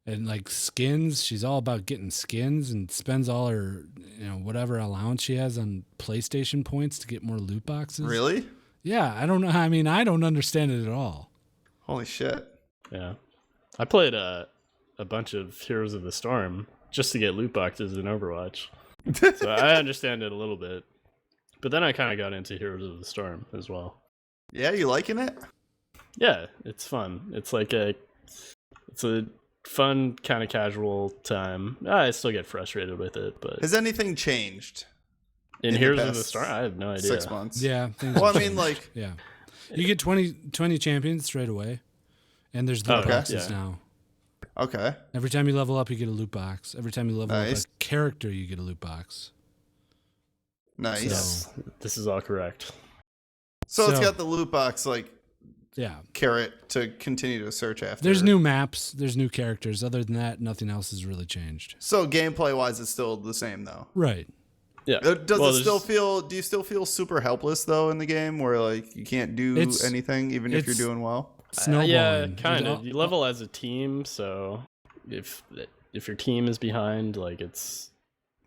And like skins, she's all about getting skins and spends all her, you know, whatever allowance she has on PlayStation points to get more loot boxes. Really? Yeah, I don't know. I mean, I don't understand it at all. Holy shit. Yeah, I played a bunch of Heroes of the Storm just to get loot boxes in Overwatch, so I understand it a little bit. But then I kind of got into Heroes of the Storm as well. Yeah, you liking it? Yeah, it's fun. It's a fun kind of casual time. I still get frustrated with it, but Has anything changed in in the Heroes of the past Storm, I have no idea. 6 months? Yeah. things Well, have I mean, changed. like, yeah. You get 20 champions straight away. And there's loot Okay, boxes yeah. now. okay. Every time you level up, you get a loot box. Every time you level Nice. up a character, you get a loot box. Nice. Yes, this is all correct. So it's So- got the loot box, like, Yeah. carrot to continue to search after. There's new maps. There's new characters. Other than that, nothing else has really changed. So gameplay-wise, it's still the same, though. Right. Yeah. Does Well, it still there's- feel? Do you still feel super helpless though in the game, where like you can't do It's- anything even if you're it's- doing well? Snowballing. Yeah, kind It of. all- You level as a team, so if your team is behind, like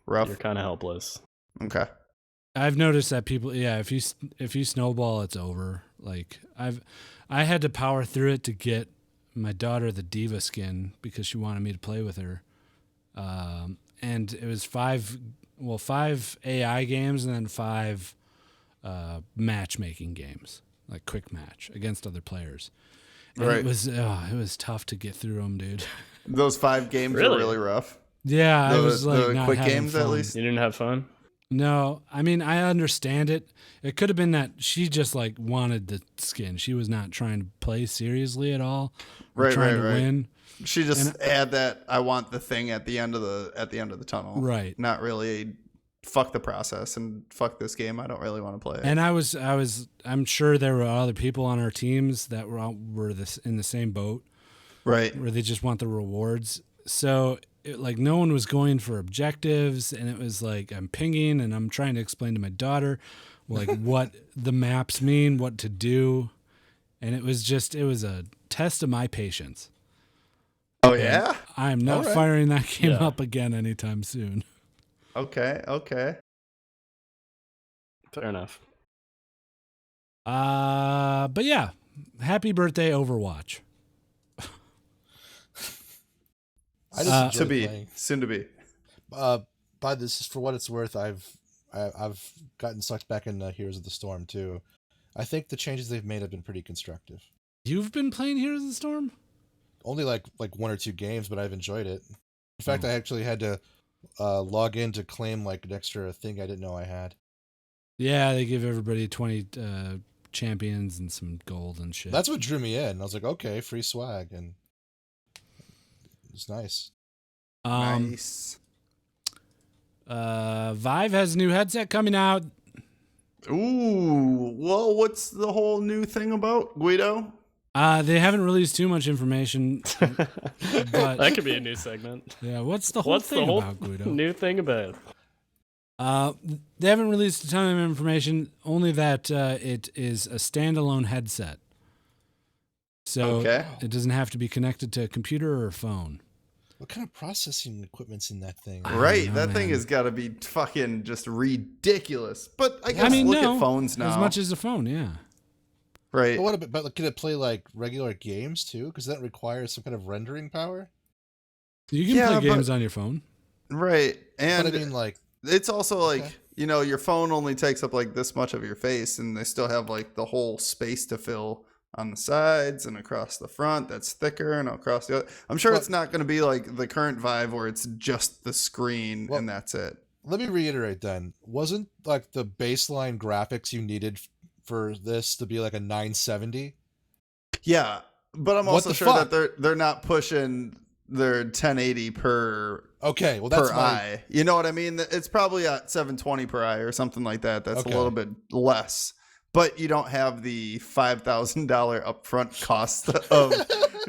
Rough. you're kind of helpless. Okay. I've noticed that people, yeah, if you snowball, it's over. Like I had to power through it to get my daughter the diva skin because she wanted me to play with her, and it was five AI games and then 5 matchmaking games, like quick match against other players. And Right. it was tough to get through them, dude. Those 5 games Really? are really rough. Yeah, I The- was like the not quick having games, at fun. least? You didn't have fun? No, I mean I understand it. It could have been that she just like wanted the skin. She was not trying to play seriously at all. Or Right, trying right, to right. win. She just And- had that. I want the thing at the end of the tunnel. Right. Not really. Fuck the process and fuck this game. I don't really want to play it. And I'm sure there were other people on our teams that were in the same boat right. where they just want the rewards. So like no one was going for objectives, and it was like I'm pinging and I'm trying to explain to my daughter like what the maps mean, what to do, and it was a test of my patience. Oh yeah. I'm not All right. firing that game Yeah. up again anytime soon. Okay. Okay. Fair enough. But yeah, happy birthday, Overwatch. I just To enjoy be playing. soon to be. By this, for what it's worth, I've gotten sucked back in Heroes of the Storm too. I think the changes they've made have been pretty constructive. You've been playing Heroes of the Storm? Only like 1 or 2 games, but I've enjoyed it. In fact, Oh. I actually had to log in to claim like an extra thing I didn't know I had. Yeah, they give everybody 20 champions and some gold and shit. That's what drew me in. I was like, okay, free swag, and it's nice. Nice. Vive has a new headset coming out. Ooh, well, what's the whole new thing about, Guido? They haven't released too much information, but That could be a new segment. yeah, what's the whole What's thing the whole about Guido? new thing about? They haven't released a ton of information, only that it is a standalone headset. So Okay. it doesn't have to be connected to a computer or a phone. What kind of processing equipment's in that thing? Right, know, that thing man. has got to be fucking just ridiculous. But I guess mean, look no, at phones now. as much as a phone, yeah. Right. But what about? But can it play like regular games too? Because that requires some kind of rendering power. You can Yeah, play but- games on your phone. Right. And But I mean, like, it's also like, Okay. your phone only takes up like this much of your face, and they still have like the whole space to fill on the sides and across the front that's thicker and across the other. I'm sure Well- it's not going to be like the current Vive where it's just the screen Well- and that's it. let me reiterate then. Wasn't like the baseline graphics you needed for this to be like a 970? Yeah, but I'm What also the sure fuck? that they're not pushing their 1080 per Okay, well that's per my eye. You know what I mean? It's probably at 720 per eye or something like that. That's Okay. a little bit less. But you don't have the $5,000 upfront cost of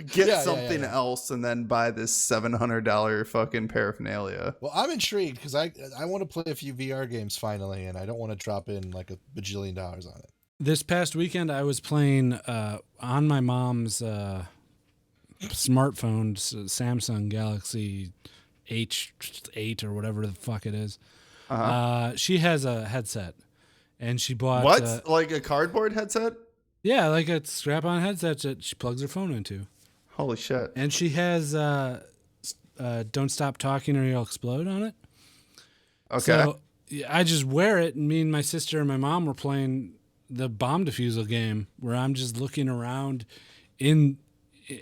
get Yeah, something yeah. else and then buy this $700 fucking paraphernalia. Well, I'm intrigued because I want to play a few VR games finally, and I don't want to drop in like $1 bajillion on it. This past weekend, I was playing on my mom's smartphone, Samsung Galaxy H8 or whatever the fuck it is. She has a headset, and she bought What? Like a cardboard headset? yeah, like a strap-on headset that she plugs her phone into, Holy shit. and she has "Don't Stop Talking or You'll Explode" on it. Okay. So yeah, I just wear it, and me and my sister and my mom were playing the bomb defusal game, where I'm just looking around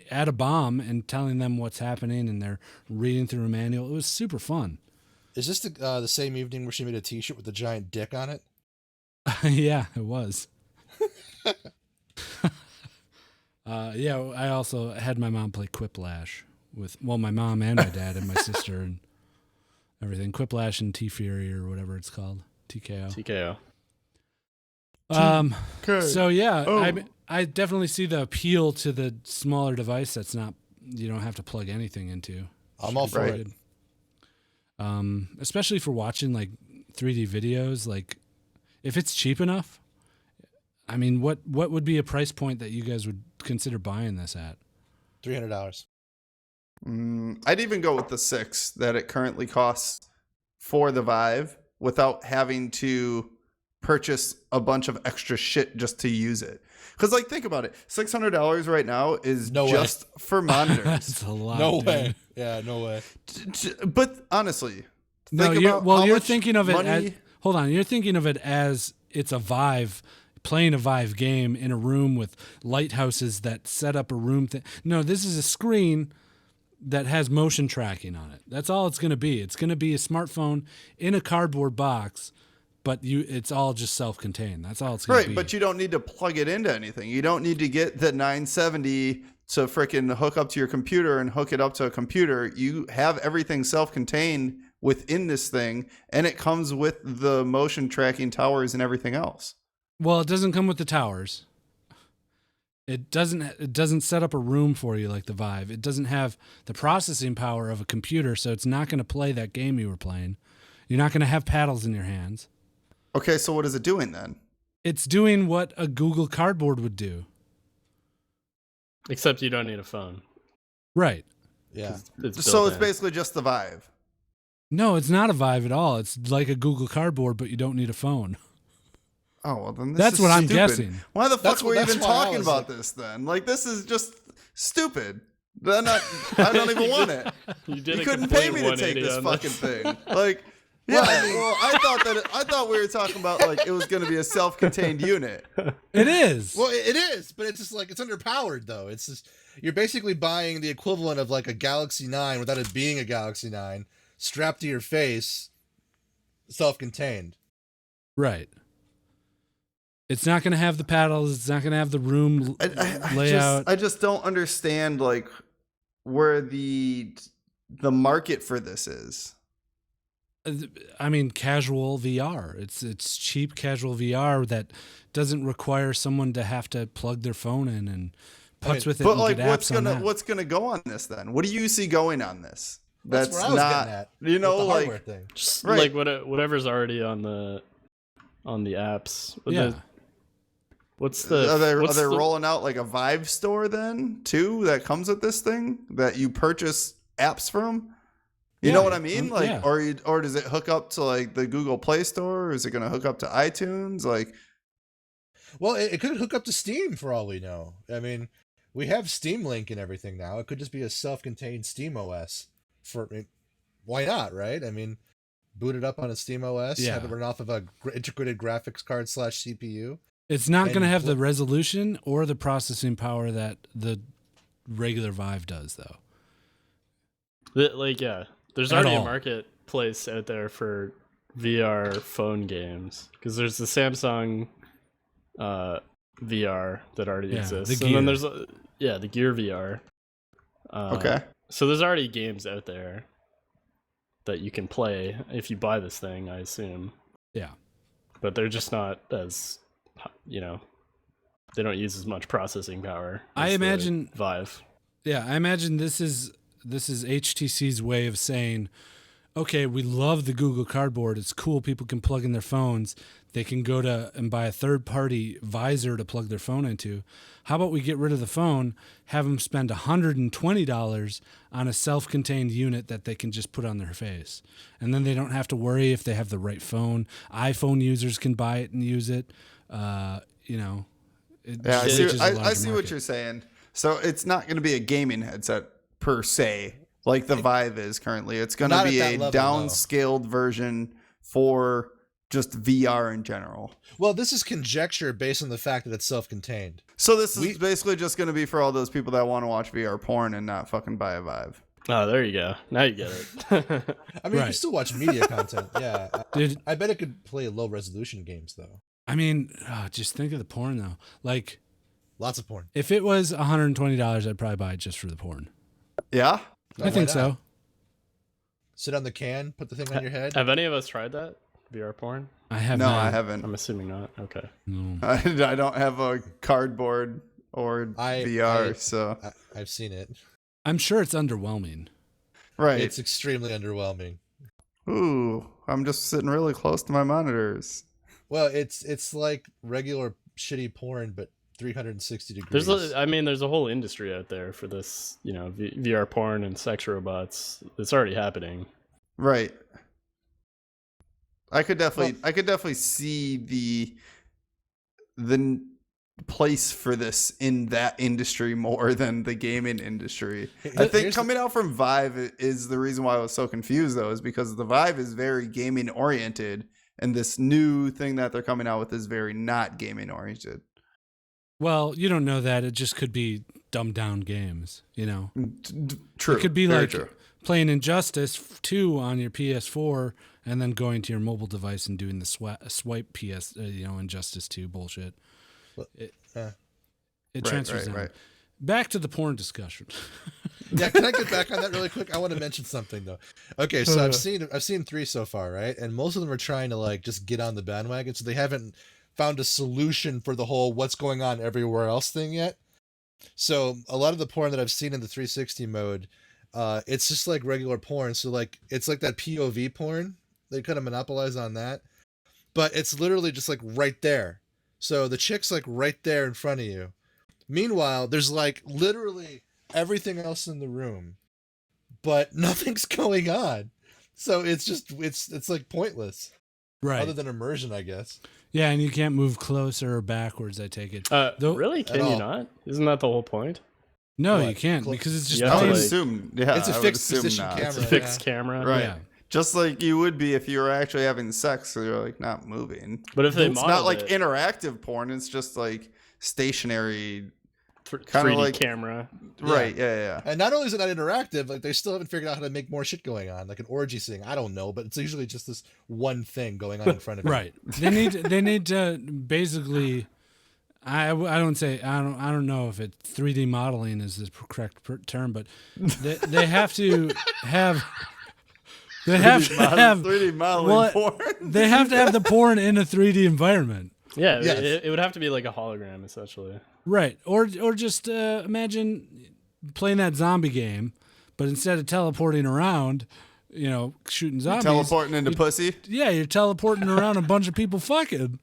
at a bomb and telling them what's happening, and they're reading through a manual. It was super fun. Is this the same evening where she made a T-shirt with a giant dick on it? Yeah, it was. Yeah, I also had my mom play Quiplash with my mom and my dad and my sister and everything. Quiplash and T-Fury or whatever it's called. TKO. TKO. So yeah, Oh. I definitely see the appeal to the smaller device that's not, you don't have to plug anything into. I'm all for Right. it. Especially for watching like 3D videos. Like if it's cheap enough, I mean, what would be a price point that you guys would consider buying this at? $300. I'd even go with the 6 that it currently costs for the Vive without having to purchase a bunch of extra shit just to use it. Because, like, think about it. $600 right now is No way. just for monitors. That's a lot. No dude. way. Yeah, no way. But honestly, No, think you're, about well, how you're much thinking of it money- as, hold on, you're thinking of it as it's a Vive, playing a Vive game in a room with lighthouses that set up a room. No, this is a screen that has motion tracking on it. That's all it's going to be. It's going to be a smartphone in a cardboard box, but it's all just self-contained. That's all it's going to be. Right, but you don't need to plug it into anything. You don't need to get the 970 to freaking hook up to your computer and hook it up to a computer. You have everything self-contained within this thing, and it comes with the motion tracking towers and everything else. Well, it doesn't come with the towers. It doesn't set up a room for you like the Vive. It doesn't have the processing power of a computer, so it's not going to play that game you were playing. You're not going to have paddles in your hands. Okay, so what is it doing then? It's doing what a Google Cardboard would do. Except you don't need a phone. Right. Yeah. It's So built it's in. basically just the Vive. No, it's not a Vive at all. It's like a Google Cardboard, but you don't need a phone. Oh, well, then this That's is what I'm stupid. guessing. Why the That's fuck were we that's even why I talking was about like- this then? Like, this is just stupid. I don't even want it. You did You a couldn't pay complete me to take 180 this on fucking thing. Like, yeah, well, I thought we were talking about like it was going to be a self-contained unit. It is. Well, it is, but it's just like it's underpowered though. It's just you're basically buying the equivalent of like a Galaxy 9 without it being a Galaxy 9, strapped to your face, self-contained. Right. It's not going to have the paddles. It's not going to have the room layout. I just don't understand like where the market for this is. I mean, casual VR. It's cheap casual VR that doesn't require someone to have to plug their phone in and putz with it. But and like, get apps on that. what's gonna go on this then? What do you see going on this? That's where I was not, getting at. you know, with the hardware like thing. Just Right. like whatever's already on the apps. Yeah. What's the are they rolling out like a Vive store then too that comes with this thing that you purchase apps from? You know what I mean? Like, yeah. or does it hook up to like the Google Play Store? Or is it going to hook up to iTunes? Like, Well, it could hook up to Steam for all we know. I mean, we have Steam Link and everything now. It could just be a self-contained Steam OS. Why not, right? I mean, boot it up on a Steam OS, have it run off of a integrated graphics card / CPU. It's not going to and have the resolution or the processing power that the regular Vive does, though. Like, yeah, there's At already all. a marketplace out there for VR phone games because there's the Samsung VR that already Yeah, exists, the and then Gear. there's the Gear VR. okay. So there's already games out there that you can play if you buy this thing, I assume. Yeah. But they're just not as, they don't use as much processing power. I as the imagine- Vive. Yeah, I imagine this is HTC's way of saying, okay, we love the Google Cardboard. It's cool. People can plug in their phones. They can go to and buy a third-party visor to plug their phone into. How about we get rid of the phone, have them spend $120 on a self-contained unit that they can just put on their face, and then they don't have to worry if they have the right phone. iPhone users can buy it and use it. Yeah, just I see, reaches a I larger see what market. you're saying. So it's not going to be a gaming headset per se, like the Vive is currently. It's going to Not at be that a level, no. downscaled version for just VR in general. Well, this is conjecture based on the fact that it's self-contained. So this is basically just going to be for all those people that want to watch VR porn and not fucking buy a Vive. Oh, there you go. Now you get it. I mean, you Right. can still watch media content. Yeah, Dude, I bet it could play low-resolution games though. I mean, just think of the porn, though. Like, Lots of porn. if it was $120, I'd probably buy it just for the porn. Yeah? I think so. Sit on the can, put the thing on your head. Have any of us tried that? VR porn? I have No, not. I haven't. I'm assuming not. Okay. No. I don't have a cardboard or VR, so I've seen it. I'm sure it's underwhelming. right. It's extremely underwhelming. Ooh, I'm just sitting really close to my monitors. Well, it's like regular shitty porn, but 360 degrees. There's a whole industry out there for this, VR porn and sex robots. It's already happening. Right. I could definitely see the place for this in that industry more than the gaming industry. I think coming out from Vive is the reason why I was so confused though, is because the Vive is very gaming oriented and this new thing that they're coming out with is very not gaming oriented. Well, you don't know that. It just could be dumbed down games, True. It could be Very like true. playing Injustice 2 on your PS4 and then going to your mobile device and doing the swipe Injustice 2 bullshit. It transfers down. Right. Back to the porn discussion. Yeah, can I get back on that really quick? I want to mention something though. Okay, so I've seen 3 so far, right? And most of them are trying to like just get on the bandwagon, so they haven't found a solution for the whole what's going on everywhere else thing yet. So a lot of the porn that I've seen in the 360 mode, it's just like regular porn. So like it's like that POV porn. They kind of monopolize on that, but it's literally just like right there. So the chick's like right there in front of you. Meanwhile, there's like literally everything else in the room, but nothing's going on. So it's just it's like pointless. Right. Other than immersion, I guess. Yeah, and you can't move closer or backwards, I take it. Really? Can you not? Isn't that the whole point? No, What? you can't because it's just Yeah, I would like- assume, yeah, It's a I would fixed assume position not. camera. It's a fixed camera. Right. Yeah. Just like you would be if you were actually having sex, so you're like not moving. But if they It's not modeled like it, interactive porn, it's just like stationary. 3D like- camera. Right, yeah. And not only is it not interactive, like they still haven't figured out how to make more shit going on, like an orgy thing. I don't know, but it's usually just this one thing going on in front of you. Right. They need to basically. I don't know if it 3D modeling is the correct term, but they have to have They have to have 3D modeling porn. They have to have the porn in a 3D environment. Yeah, Yes. it would have to be like a hologram, essentially. Right. Or just imagine playing that zombie game, but instead of teleporting around, shooting zombies. Teleporting into pussy. Yeah, you're teleporting around a bunch of people fucking.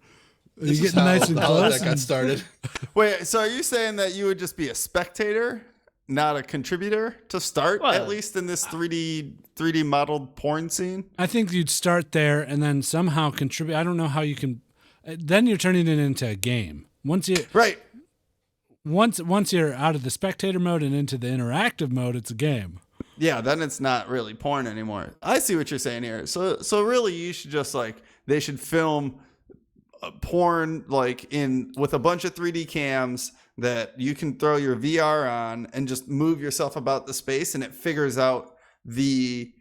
This You're is getting how, nice and how close. that got started. Wait, so are you saying that you would just be a spectator, not a contributor to start, Well, at least in this 3D modeled porn scene? I think you'd start there and then somehow contribute. I don't know how you can. Then you're turning it into a game. Once Right. Once you're out of the spectator mode and into the interactive mode, it's a game. Yeah, then it's not really porn anymore. I see what you're saying here. So really, you should just they should film porn with a bunch of 3D cams that you can throw your VR on and just move yourself about the space, and it figures out the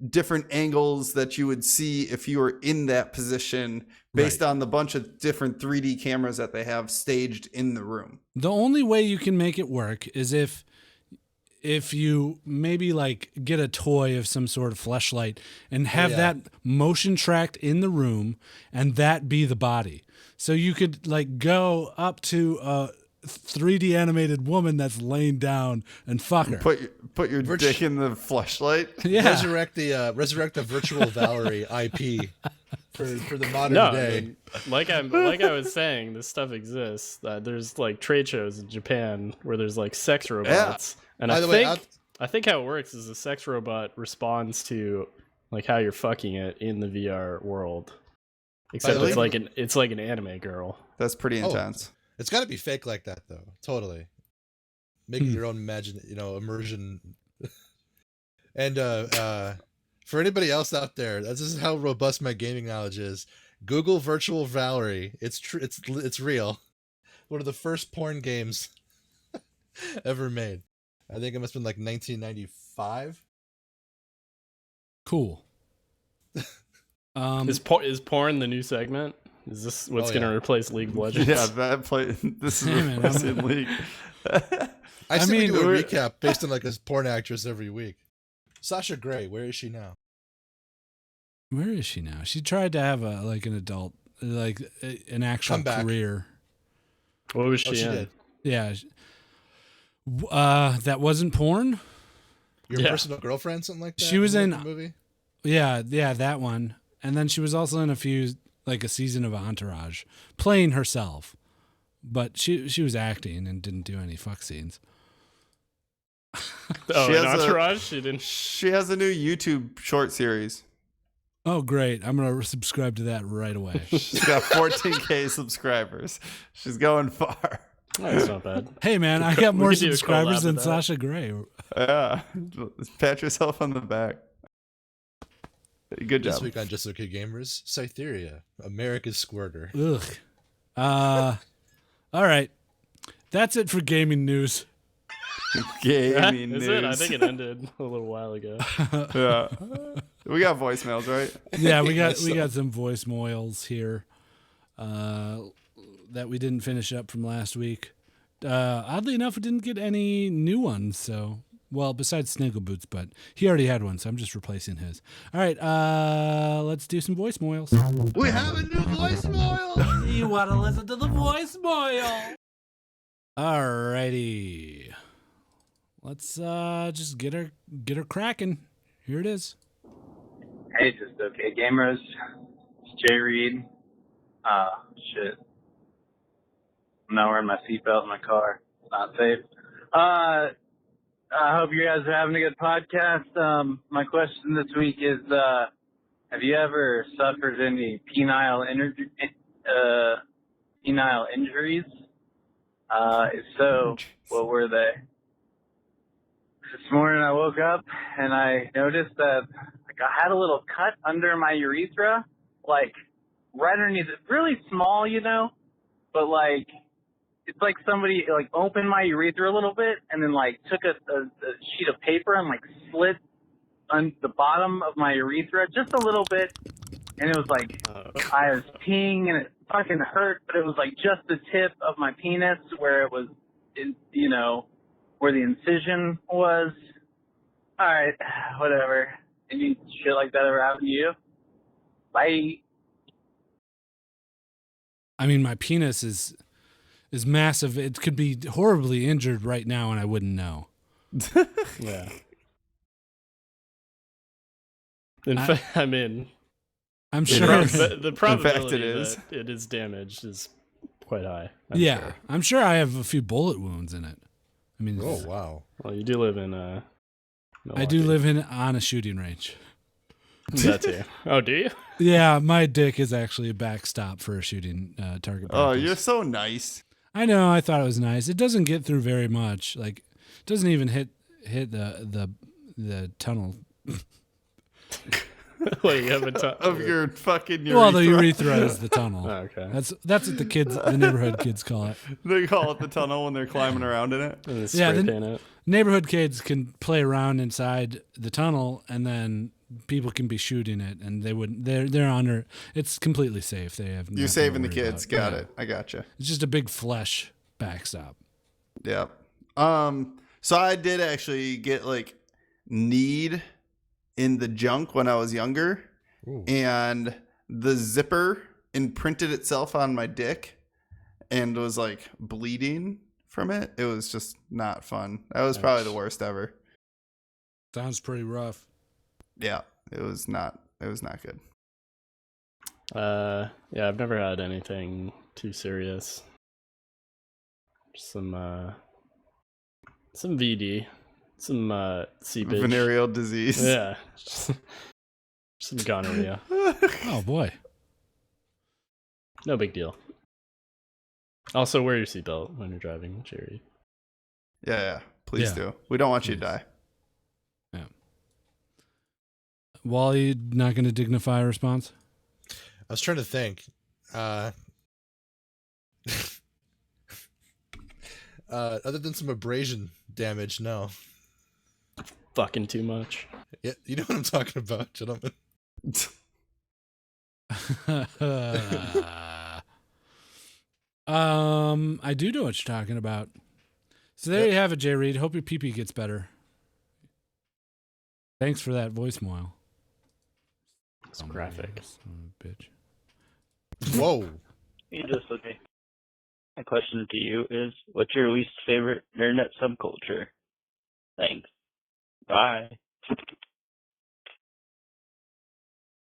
different angles that you would see if you were in that position based on the bunch of different 3D cameras that they have staged in the room. The only way you can make it work is if you maybe get a toy of some sort of fleshlight and have that motion tracked in the room, and that be the body. So you could go up to a 3D animated woman that's laying down and fuck her. Put your dick in the fleshlight. Yeah. Resurrect the virtual Valerie IP for the modern day. I mean, like I was saying, this stuff exists. There's trade shows in Japan where there's sex robots. And By I the way, think how it works is a sex robot responds to how you're fucking it in the VR world. Except the way- it's like an anime girl. That's pretty intense. It's got to be fake like that, though. Totally. Make it your own immersion. And for anybody else out there, this is how robust my gaming knowledge is. Google Virtual Valerie. It's true. It's real. One of the first porn games ever made. I think it must have been 1995. Cool. Is porn the new segment? Is this what's going to replace League of Legends? Yeah, this is replacing League. I say we mean, do a recap based on a porn actress every week. Sasha Grey, where is she now? Where is she now? She tried to have an adult, an actual Comeback. career. What was she She in? did. Yeah. That wasn't porn. Your Personal Girlfriend, something like that? She was Isn't in that the movie. Yeah, that one. And then she was also in a few, a season of Entourage, playing herself. But she was acting and didn't do any fuck scenes. Oh, She in has Entourage? She didn't. She has a new YouTube short series. Oh, great. I'm going to subscribe to that right away. She's got 14K subscribers. She's going far. That's not bad. Hey, man, I got more could do a subscribers collab than with that. Sasha Grey. Yeah. Pat yourself on the back. Good This job. week on Just Okay Gamers, Cytheria, America's Squirter. Ugh. All right. That's it for gaming news. Gaming Is news. it? I think it ended a little while ago. Yeah. We got voicemails, right? Yeah, we got some voicemails here that we didn't finish up from last week. Oddly enough, we didn't get any new ones. So, well, besides Sniggleboots, but he already had one, so I'm just replacing his. All right, let's do some voicemails. We have a new voicemail! You want to listen to the voicemail? All righty. Let's just get her cracking. Here it is. Hey, just okay gamers. It's Jay Reed. Shit. I'm not wearing my seatbelt in my car. It's not safe. I hope you guys are having a good podcast. My question this week is, have you ever suffered any penile injuries? If so, what were they? This morning I woke up and I noticed that I had a little cut under my urethra, right underneath it. Really small, but it's like somebody opened my urethra a little bit and then took a sheet of paper and slit on the bottom of my urethra just a little bit, and it was I was peeing and it fucking hurt, but it was just the tip of my penis where it was, where the incision was. All right, whatever. Any shit like that ever happened to you? Bye. I mean, my penis is massive. It could be horribly injured right now, and I wouldn't know. Yeah. In fact, I mean, I'm It sure. is. the probability it is. that it is damaged is quite high. Yeah, I'm sure I have a few bullet wounds in it. I mean, Oh wow. Well, you do live in I do Milwaukee. live on a shooting range. That too. Oh, do you? Yeah, my dick is actually a backstop for a shooting target. Oh, practice. you're so nice. I know. I thought it was nice. It doesn't get through very much. Like, it doesn't even hit the tunnel. Wait, you have a ton Of your fucking urethra. Well, the urethra is the tunnel. Oh, okay. That's what the neighborhood kids call it. They call it the tunnel when they're climbing around in it. And then Yeah, spray then- paint it. Neighborhood kids can play around inside the tunnel, and then people can be shooting it, and they wouldn't. They're under. It's completely safe. They have. You're nothing saving to the worry kids. about. Got Yeah. it. I gotcha. It's just a big flesh backstop. Yep. So I did actually get like kneed in the junk when I was younger, Ooh. and the zipper imprinted itself on my dick and was like bleeding from it. It was just not fun. That was probably the worst ever. Sounds pretty rough. Yeah, it was not good. Yeah, I've never had anything too serious. Some VD, some seepage. Venereal disease. Yeah, some gonorrhea. Oh boy. No big deal. Also, wear your seatbelt when you're driving, Jerry. Yeah. Please Yeah. do. We don't want you to Please. die. Wally, not going to dignify a response? I was trying to think. Other than some abrasion damage, no. Fucking too much. Yeah, you know what I'm talking about, gentlemen. I do know what you're talking about. So there you have it, Jay Reed. Hope your pee-pee gets better. Thanks for that Voicemoyle. It's graphic. Son of a bitch. Whoa. You just okay. My question to you is, what's your least favorite internet subculture? Thanks. Bye.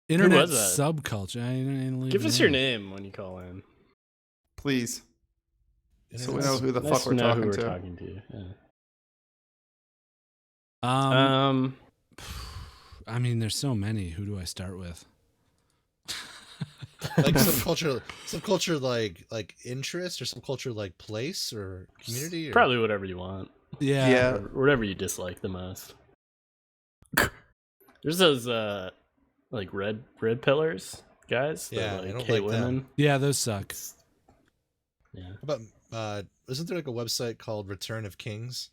Internet was that? subculture. I didn't leave Give it us in. your name when you call in. Please. So we Internet know who the Nice fuck to we're know talking who we're to. talking to. Yeah. Um, I mean, there's so many. Who do I start with? like subculture like interest, or subculture like place or community, or Probably whatever you want. Yeah. Or whatever you dislike the most. There's those like red pillars guys. that, Yeah, I like don't hate like them. women. Yeah, those suck. Yeah. How about isn't there like a website called Return of Kings?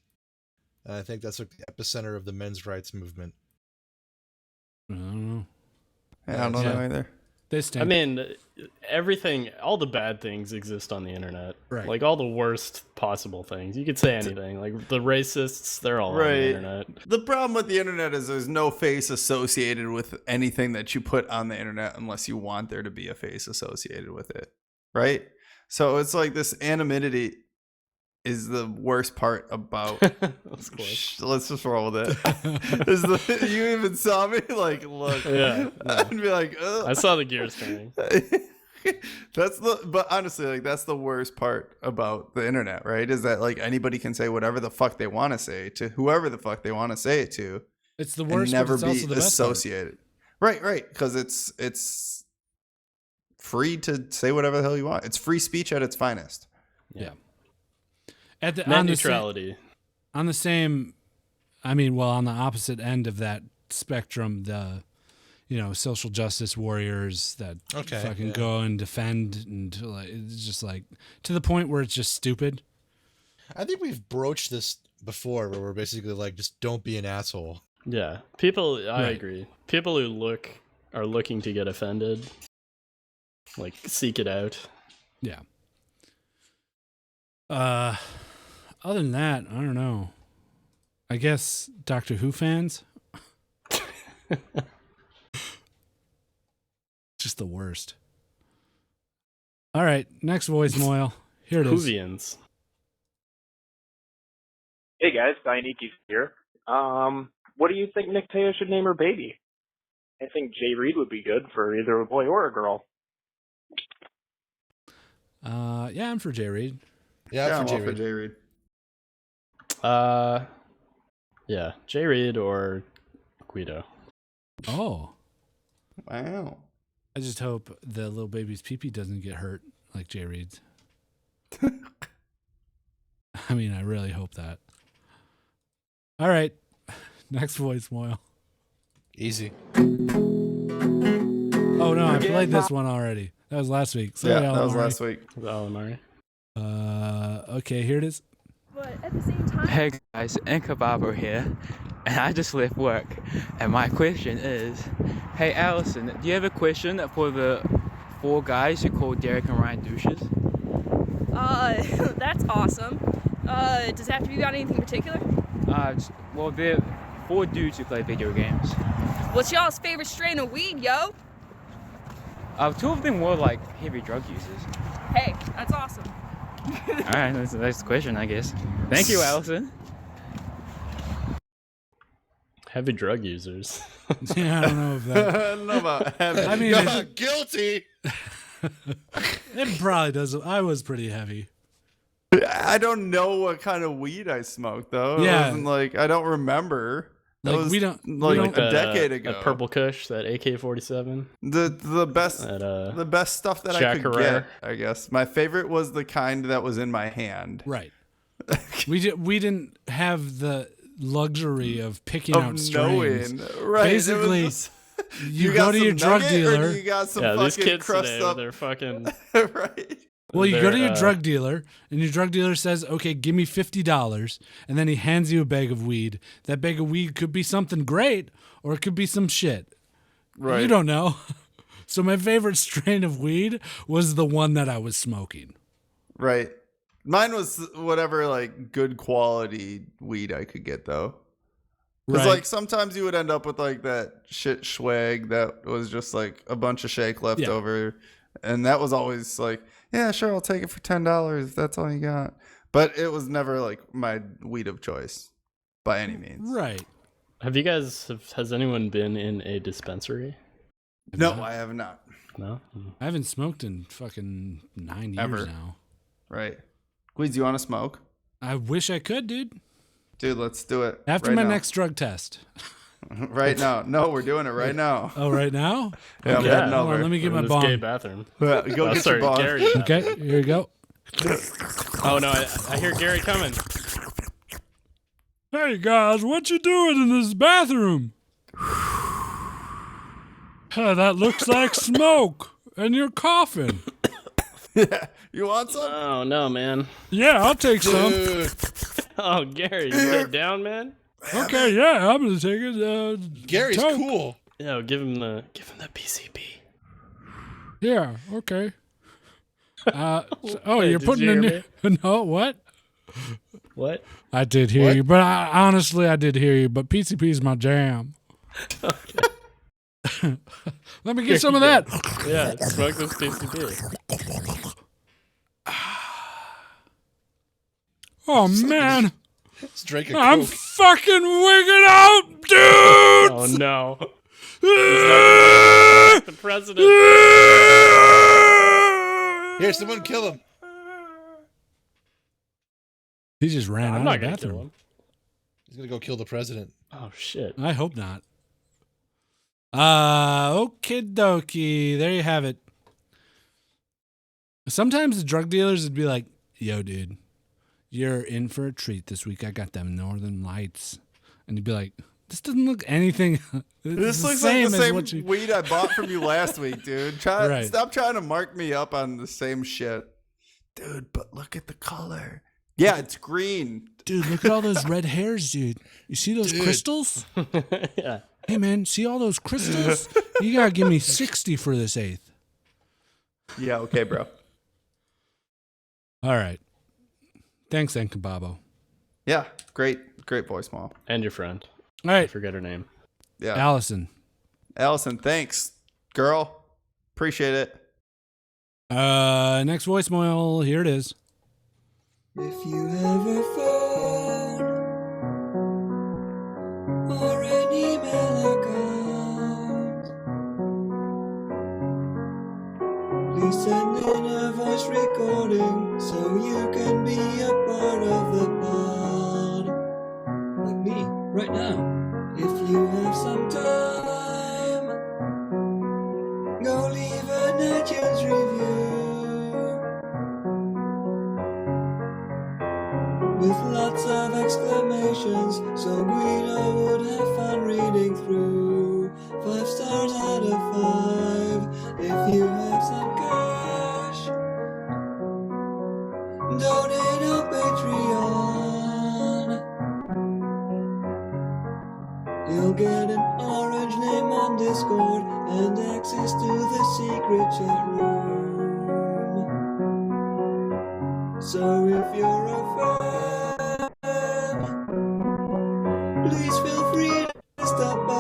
I think that's like the epicenter of the men's rights movement. I don't know. I don't know Yeah. either. They stink. I mean, everything, all the bad things exist on the internet. Right. Like all the worst possible things. You could say anything. Like the racists, they're all on Right. the internet. The problem with the internet is there's no face associated with anything that you put on the internet unless you want there to be a face associated with it. Right? So it's like this anonymity is the worst part about That's close. let's just roll with it. You even saw me like look. Yeah, I'd be like, ugh. I saw the gears turning. But honestly, like that's the worst part about the internet, right? Is that like anybody can say whatever the fuck they want to say to whoever the fuck they want to say it to, it's the and worst, never but it's be also the best part. associated. Right, because it's free to say whatever the hell you want. It's free speech at its finest. Yeah. At the, Net on the sa- neutrality. on the same, I mean, well, on the opposite end of that spectrum, the, social justice warriors that fucking go and defend, and like, it's just like to the point where it's just stupid. I think we've broached this before, where we're basically like, just don't be an asshole. Yeah. People, I Right. agree. People who are looking to get offended, like seek it out. Yeah. Other than that, I don't know. I guess Doctor Who fans. Just the worst. All right, next voicemail. Here it is. Hoovians. Hey guys, Dianiki here. What do you think Nick Teo should name her baby? I think Jay Reed would be good for either a boy or a girl. Yeah, I'm for Jay Reed. Yeah, I'm for all Jay for Reed. Jay Reed. Yeah, Jay Reed or Guido. Oh, Wow. I just hope the little baby's pee-pee doesn't get hurt like Jay Reed's. I mean, I really hope that. All right, next voicemail. Easy. Oh no, I played this one already. That was last week. Sorry, Yeah, that was Alamari. last week. Alamari. Okay, here it is. But at the same time, Hey guys, Inkababo here, and I just left work, and my question is, hey Allison, do you have a question for the 4 guys who call Derek and Ryan douches? that's awesome. Does it have to be about anything particular? Well, they're 4 dudes who play video games. What's y'all's favorite strain of weed, yo? 2 of them were like heavy drug users. Hey, that's awesome. Alright, that's the question, I guess. Thank you, Allison. Heavy drug users. Yeah, I don't know if I that. don't know about heavy. I mean, Guilty. it probably does. I was pretty heavy. I don't know what kind of weed I smoked though. Yeah. It wasn't like I don't remember. That Like, was we don't- like we a don't- decade ago. That Purple Kush, that AK-47. The best That, the best stuff that I Jack could Herrera. get, I guess. My favorite was the kind that was in my hand. Right. We didn't have the luxury of picking out Of strains. knowing. Right. it was Basically, just- you got go to your some drug nugget, or dealer. do you got some yeah, these fucking kids crust today, up. they're fucking... Right. Well, you go to your They're, drug dealer, and your drug dealer says, "Okay, give me $50," and then he hands you a bag of weed. That bag of weed could be something great, or it could be some shit. Right. You don't know. So my favorite strain of weed was the one that I was smoking. Right. Mine was whatever like good quality weed I could get though. Because Right. like sometimes you would end up with like that shit swag that was just like a bunch of shake left Yeah. over. And that was always like, yeah, sure, I'll take it for $10 if that's all you got. But it was never like my weed of choice by any means. Right. Have you guys, has anyone been in a dispensary? No, I have not. No? I haven't smoked in fucking 9 years Ever. now. Right. Gweeds, you want to smoke? I wish I could, dude. Dude, let's do it. After right my now. next drug test. Right now. No, we're doing it right now. Oh, right now? Yeah, I'm Okay, heading hold on, over. let me get In my this bong. gay bathroom. Go get your sorry, bong. Gary. Okay, here you go. Oh no, I hear Gary coming. Hey guys, what you doing in this bathroom? That looks like smoke, and you're coughing. You want some? Oh no, man. Yeah, I'll take some. Dude, Oh, Gary, you get down, man? Okay, yeah, I'm gonna take it. Gary's toke. cool. Yeah, give him the PCP. Yeah, okay. Oh, Hey, you're did putting you in hear no what? What? I did hear What? you, but honestly, I did hear you. But PCP is my jam. Let me get some of that. Yeah, smoke this PCP. Oh man, Let's drink a I'm Coke. fucking wigging out, dude. Oh no. The president. Here, someone kill him. He just ran I'm out not of the gonna kill bathroom. him. He's gonna go kill the president. Oh shit. I hope not. Okie dokie. There you have it. Sometimes the drug dealers would be like, "Yo, dude, you're in for a treat this week. I got them Northern Lights," and you'd be like, "This doesn't look anything. This looks same like the as same what you." weed I bought from you last week, dude. Right. Stop trying to mark me up on the same shit. Dude, but look at the color. Yeah, it's green. Dude, look at all those red hairs, dude. You see those Dude. crystals? Yeah. Hey, man, see all those crystals? You gotta give me 60 for this eighth. Yeah, okay, bro. All right. Thanks, Enkababo. Yeah, great voicemail. And your friend. All I right, forget her name. Yeah. Allison, Allison, thanks, girl. Appreciate it. Next voicemail. Here it is. If you have a phone or an email account, please send in a voice recording so you can be a part of the pod. Like me, right now. If you have some time, go leave an iTunes review with lots of exclamations, so Guido would have fun reading through. 5 stars out of 5. If you have some cash, donate on Patreon. You'll get an orange name on Discord and access to the secret chat room. So if you're a fan, please feel free to stop by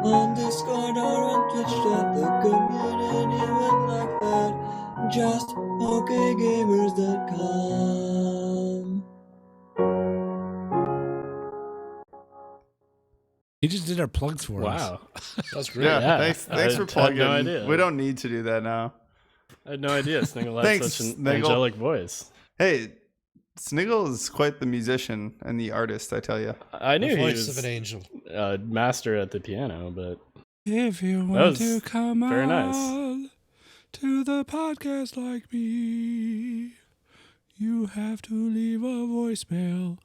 on Discord or on Twitch chat. The community would like that. Just okgamers.com. He just did our plugs for us. Wow. That's great. Yeah, thanks for plugging. No idea. We don't need to do that now. I had no idea Sniggle had Thanks, such an Sniggle. angelic voice. Hey, Sniggle is quite the musician and the artist, I tell you. I knew The he voice was of an angel. a master at the piano, but If you That want was to come very nice. on to the podcast like me, you have to leave a voicemail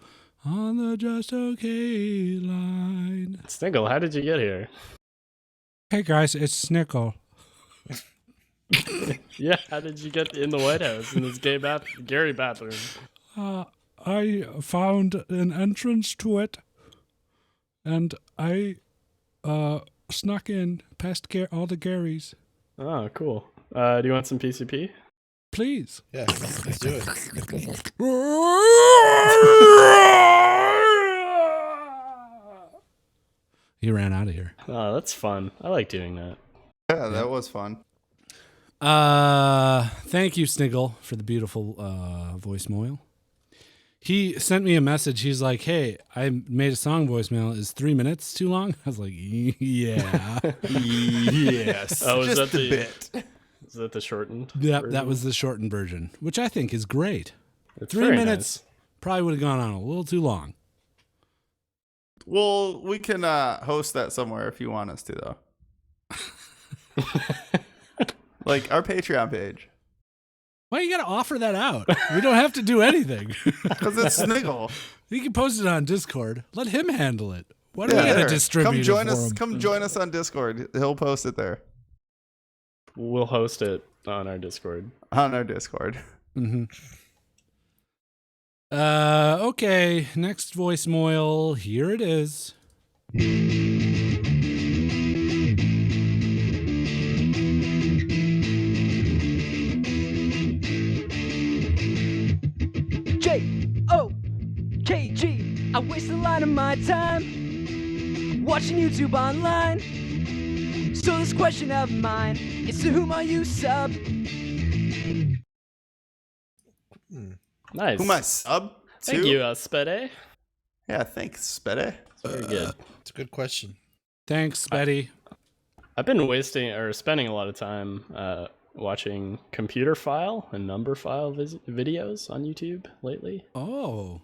on the Just Okay line. Sniggle, how did you get here? Hey guys, it's Snickle. Yeah, how did you get in the White House in this Gary bathroom? I found an entrance to it, and I snuck in past all the Garys. Oh, cool. Do you want some PCP? Please. Yeah, let's do it. He ran out of here. Oh, that's fun. I like doing that. Yeah, that was fun. Thank you, Sniggle, for the beautiful voicemail. He sent me a message. He's like, "Hey, I made a song voicemail. Is 3 minutes too long?" I was like, "Yeah, Yes. Oh, is just that a the bit. Is that the shortened? Yep, version? that was the shortened version, which I think is great. It's 3 very minutes probably would have gone on a little too long. Well, we can host that somewhere if you want us to, though. Like our Patreon page. Why you gotta offer that out? We don't have to do anything. Because it's Sniggle. You can post it on Discord. Let him handle it. Why do Yeah, we gotta there. distribute Come join it for us. him? Come join us on Discord. He'll post it there We'll host it on our Discord. on our Discord. Mm-hmm. Okay, next voicemail. Here it is. J-O-K-G. I waste a lot of my time watching YouTube online. So this question of mine is, to whom are you sub? Nice. Who my sub? Thank to? you, Spede. Yeah, thanks, Spede. Very good. It's a good question. Thanks, Betty. I've been spending a lot of time watching computer file and number file videos on YouTube lately. Oh.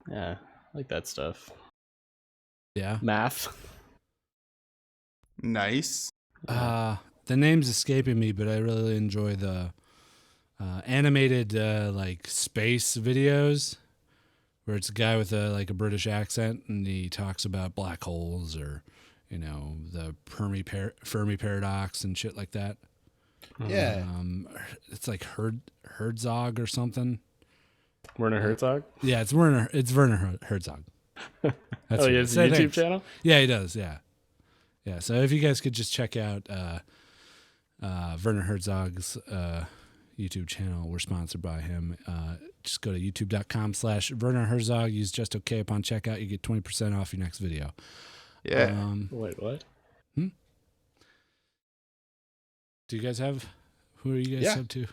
Yeah, I like that stuff. Yeah. Math. Nice. The name's escaping me, but I really enjoy the animated like space videos where it's a guy with a British accent and he talks about black holes or the Fermi paradox and shit like that. Yeah. It's like Herzog or something. Werner Herzog? Yeah, it's Werner Herzog. That's He has a YouTube channel? Yeah, he does. Yeah. Yeah. So if you guys could just check out Werner Herzog's YouTube channel. We're sponsored by him. Just go to youtube.com/Werner Herzog. Use just okay upon checkout. You get 20% off your next video. Yeah. Wait, what? Do you guys have? Who are you guys sub to?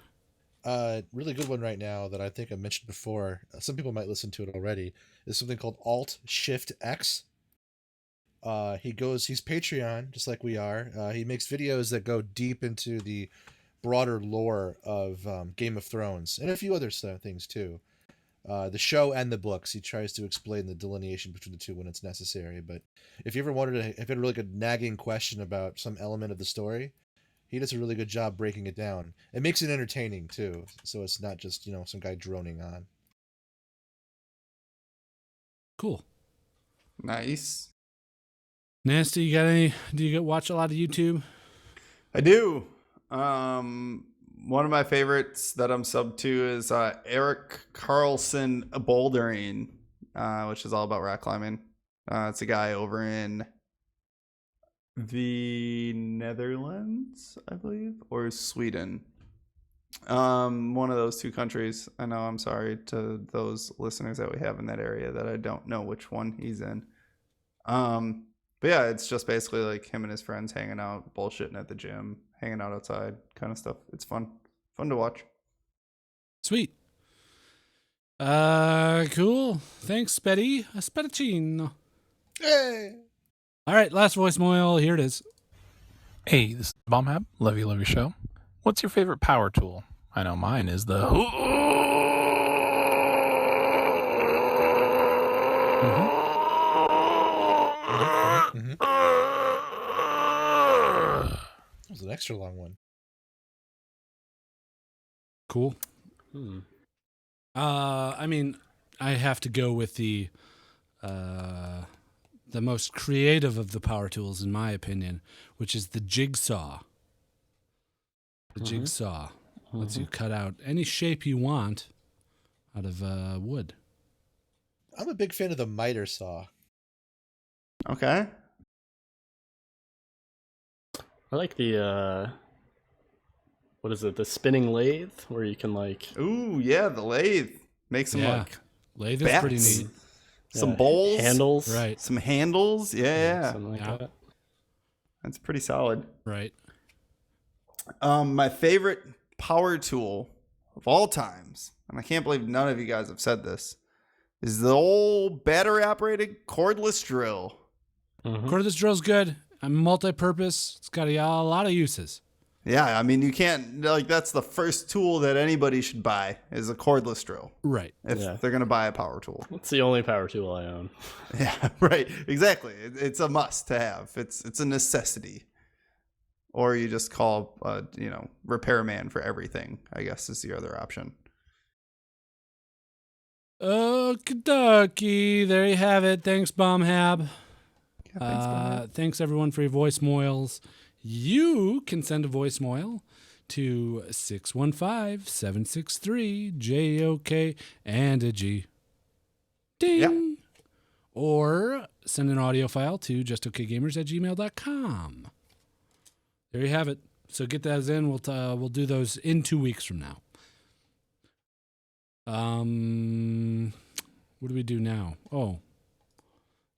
Really good one right now that I think I mentioned before. Some people might listen to it already. Is something called Alt Shift X. He's Patreon, just like we are. He makes videos that go deep into the broader lore of Game of Thrones and a few other things too. The show and the books. He tries to explain the delineation between the two when it's necessary. But if you ever if you had a really good nagging question about some element of the story, he does a really good job breaking it down. It makes it entertaining too, so it's not just some guy droning on. Cool. Nice. Nasty, you got any? Do you watch a lot of YouTube? I do. One of my favorites that I'm sub to is Eric Carlson Bouldering, which is all about rock climbing. It's a guy over in the Netherlands, I believe, or Sweden. One of those two countries. I know, I'm sorry to those listeners that we have in that area that I don't know which one he's in. But yeah, it's just basically like him and his friends hanging out, bullshitting at the gym, hanging out outside, kind of stuff. It's fun to watch. Sweet. Cool. Thanks, Betty. Spettuccino. Hey. All right, last voicemail. Here it is. Hey, this is Bombhab. Love your show. What's your favorite power tool? I know mine is the... That was an extra long one. Cool. I mean, I have to go with the most creative of the power tools, in my opinion, which is the jigsaw. The jigsaw lets you cut out any shape you want out of wood. I'm a big fan of the miter saw. Okay. I like the what is it? The spinning lathe, where you can like. Ooh, yeah, the lathe. Make some lathe is bats, pretty neat. Some bowls, handles, right? Some handles, yeah. Something like that. That's pretty solid, right? My favorite power tool of all times, and I can't believe none of you guys have said this, is the old battery-operated cordless drill. Cordless drill's good. Multi-purpose. It's got a lot of uses. Yeah, I mean, you can't, that's the first tool that anybody should buy is a cordless drill. Right. If they're going to buy a power tool. It's the only power tool I own. Yeah, right. Exactly. It's a must to have. It's a necessity. Or you just call, repairman for everything, I guess is the other option. Kentucky. There you have it. Thanks, Bombhab. Thanks, everyone, for your voicemails. You can send a voicemail to 615-763-JOK and a G. Ding. Yep. Or send an audio file to justokgamers@gmail.com. There you have it. So get those in. We'll do those in 2 weeks from now. What do we do now? Oh,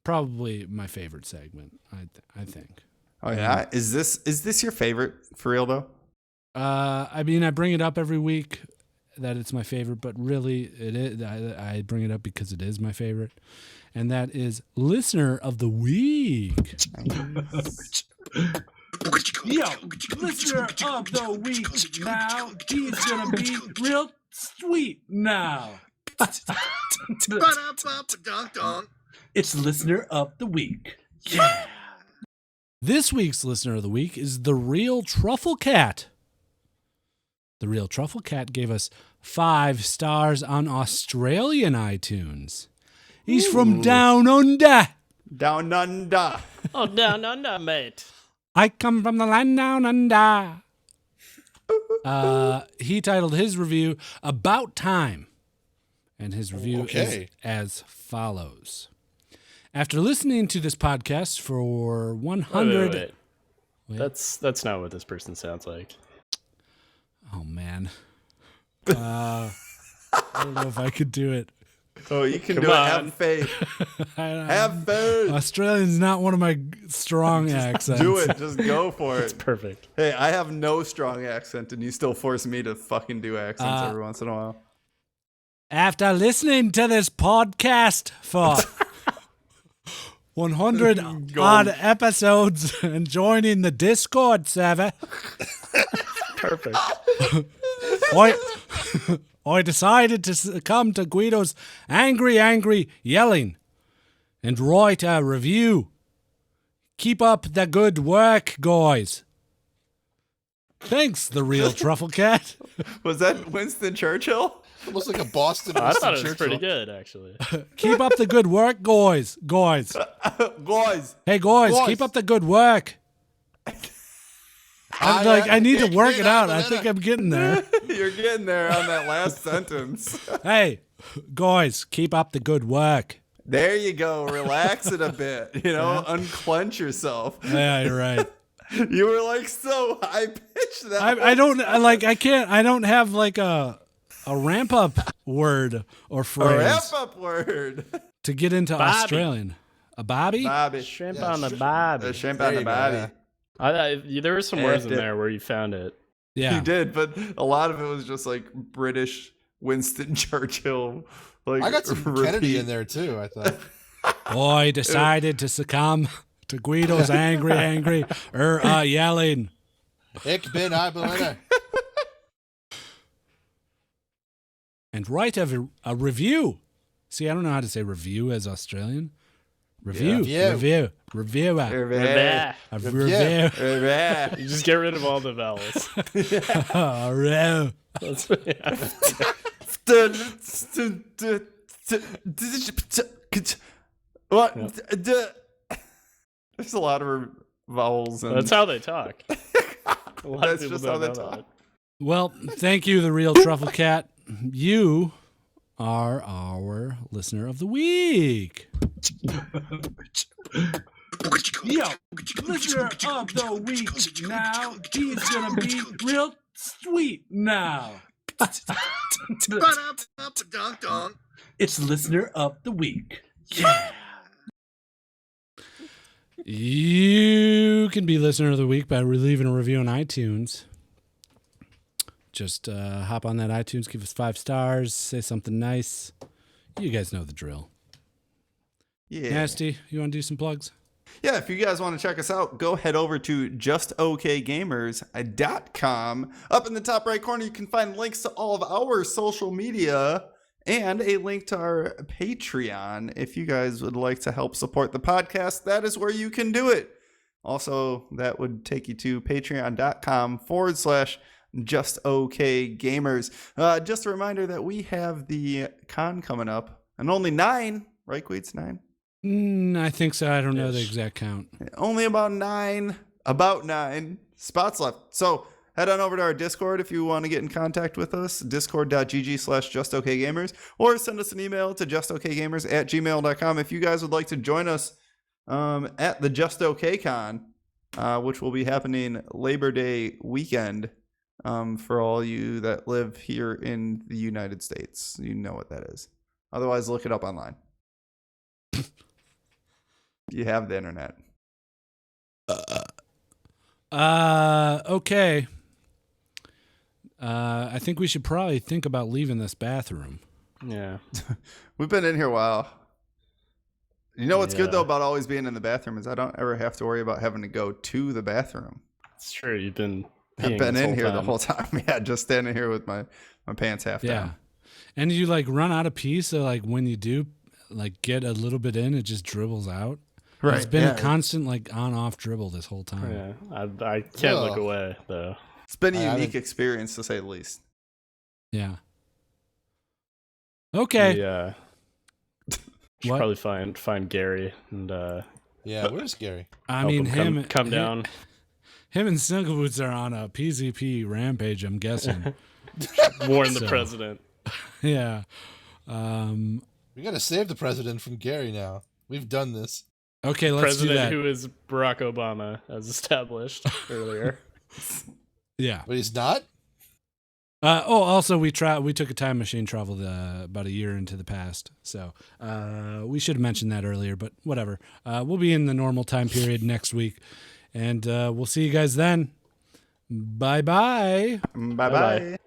probably my favorite segment. I think. Oh yeah, is this your favorite for real though? I mean, I bring it up every week that it's my favorite, but really, it is. I bring it up because it is my favorite, and that is Listener of the Week. Yo, Listener of the Week now. He's gonna be real sweet now. It's Listener of the Week. Yeah. This week's Listener of the Week is the Real Trufflecat. The Real Trufflecat gave us 5 stars on Australian iTunes. He's from down under. Down under. Oh, down under, mate. I come from the land down under. He titled his review About Time. And his review is as follows. After listening to this podcast for 100... Wait. That's not what this person sounds like. Oh, man. I don't know if I could do it. Oh, you can Come do it. on. Have faith. Have faith. Australian's not one of my strong accents. Do it. Just go for it. It's perfect. Hey, I have no strong accent, and you still force me to fucking do accents every once in a while. After listening to this podcast for 100 odd episodes and joining the Discord server, Perfect. I decided to succumb to Guido's angry yelling and write a review. Keep up the good work, guys. Thanks, the Real Trufflecat. Was that Winston Churchill? Almost like a Boston. I thought it was Churchill. pretty good, actually. Keep up the good work, guys. Guys. Hey, guys, Guys. keep up the good work. I need to work it out. I think I'm getting there. You're getting there on that last sentence. Hey, guys, keep up the good work. There you go. Relax it a bit. Unclench yourself. Yeah, you're right. You were like so high pitched that. I don't have like a ramp up word or phrase A wrap up word. to get into Bobby. Australian. A bobby? Bobby. Shrimp on the bobby. The shrimp on the body. There were some words in there where you found it. Yeah. You did, but a lot of it was just like British Winston Churchill. Like I got some Kennedy in there too, I thought. I decided to succumb to Guido's angry yelling. Ich bin ein Berliner. And write a review. See, I don't know how to say review as Australian. Review. Yeah. Reviewer. Review. A review. You just get rid of all the vowels. Review. What? There's a lot of vowels. And That's how they talk. A lot of That's people just don't how they know talk. that. Well, thank you, the Real Trufflecat. You are our listener of the week. Yo, listener of the week now. He's gonna be real sweet now. It's listener of the week. Yeah. You can be listener of the week by leaving a review on iTunes. Just hop on that iTunes, give us 5 stars, say something nice. You guys know the drill. Yeah. Nasty, you want to do some plugs? Yeah, if you guys want to check us out, go head over to justokgamers.com. Up in the top right corner, you can find links to all of our social media and a link to our Patreon. If you guys would like to help support the podcast, that is where you can do it. Also, that would take you to patreon.com/justokgamers. Just a reminder that we have the con coming up, and only 9, right, Queets? 9? I think so. I don't know the exact count. Only about nine spots left. So head on over to our Discord if you want to get in contact with us, discord.gg/justokgamers, or send us an email to justokgamers@gmail.com if you guys would like to join us at the Just OK Con, which will be happening Labor Day weekend for all you that live here in the United States. You know what that is. Otherwise, look it up online. You have the internet. Okay. I think we should probably think about leaving this bathroom. Yeah. We've been in here a while. You know what's good Yeah. though about always being in the bathroom is I don't ever have to worry about having to go to the bathroom. It's true. You've been I've been in here the whole time. Yeah, just standing here with my pants half down. And you like run out of pee, so like when you do like get a little bit in, it just dribbles out. Right. It's been a constant like on-off dribble this whole time. Yeah. I can't look away though. It's been a unique experience to say the least. Yeah. Okay. Yeah. Should What? probably find Gary and Yeah, where's Gary? I help mean, him come down. Him and Snuggleboots are on a PZP rampage, I'm guessing. Warn the president. Yeah. We gotta save the president from Gary now. We've done this. Okay, let's President do that. who is Barack Obama, as established earlier. Yeah. But he's not? Also we took a time machine traveled about a year into the past. So we should have mentioned that earlier, but whatever. We'll be in the normal time period next week, and we'll see you guys then. Bye-bye. Bye-bye.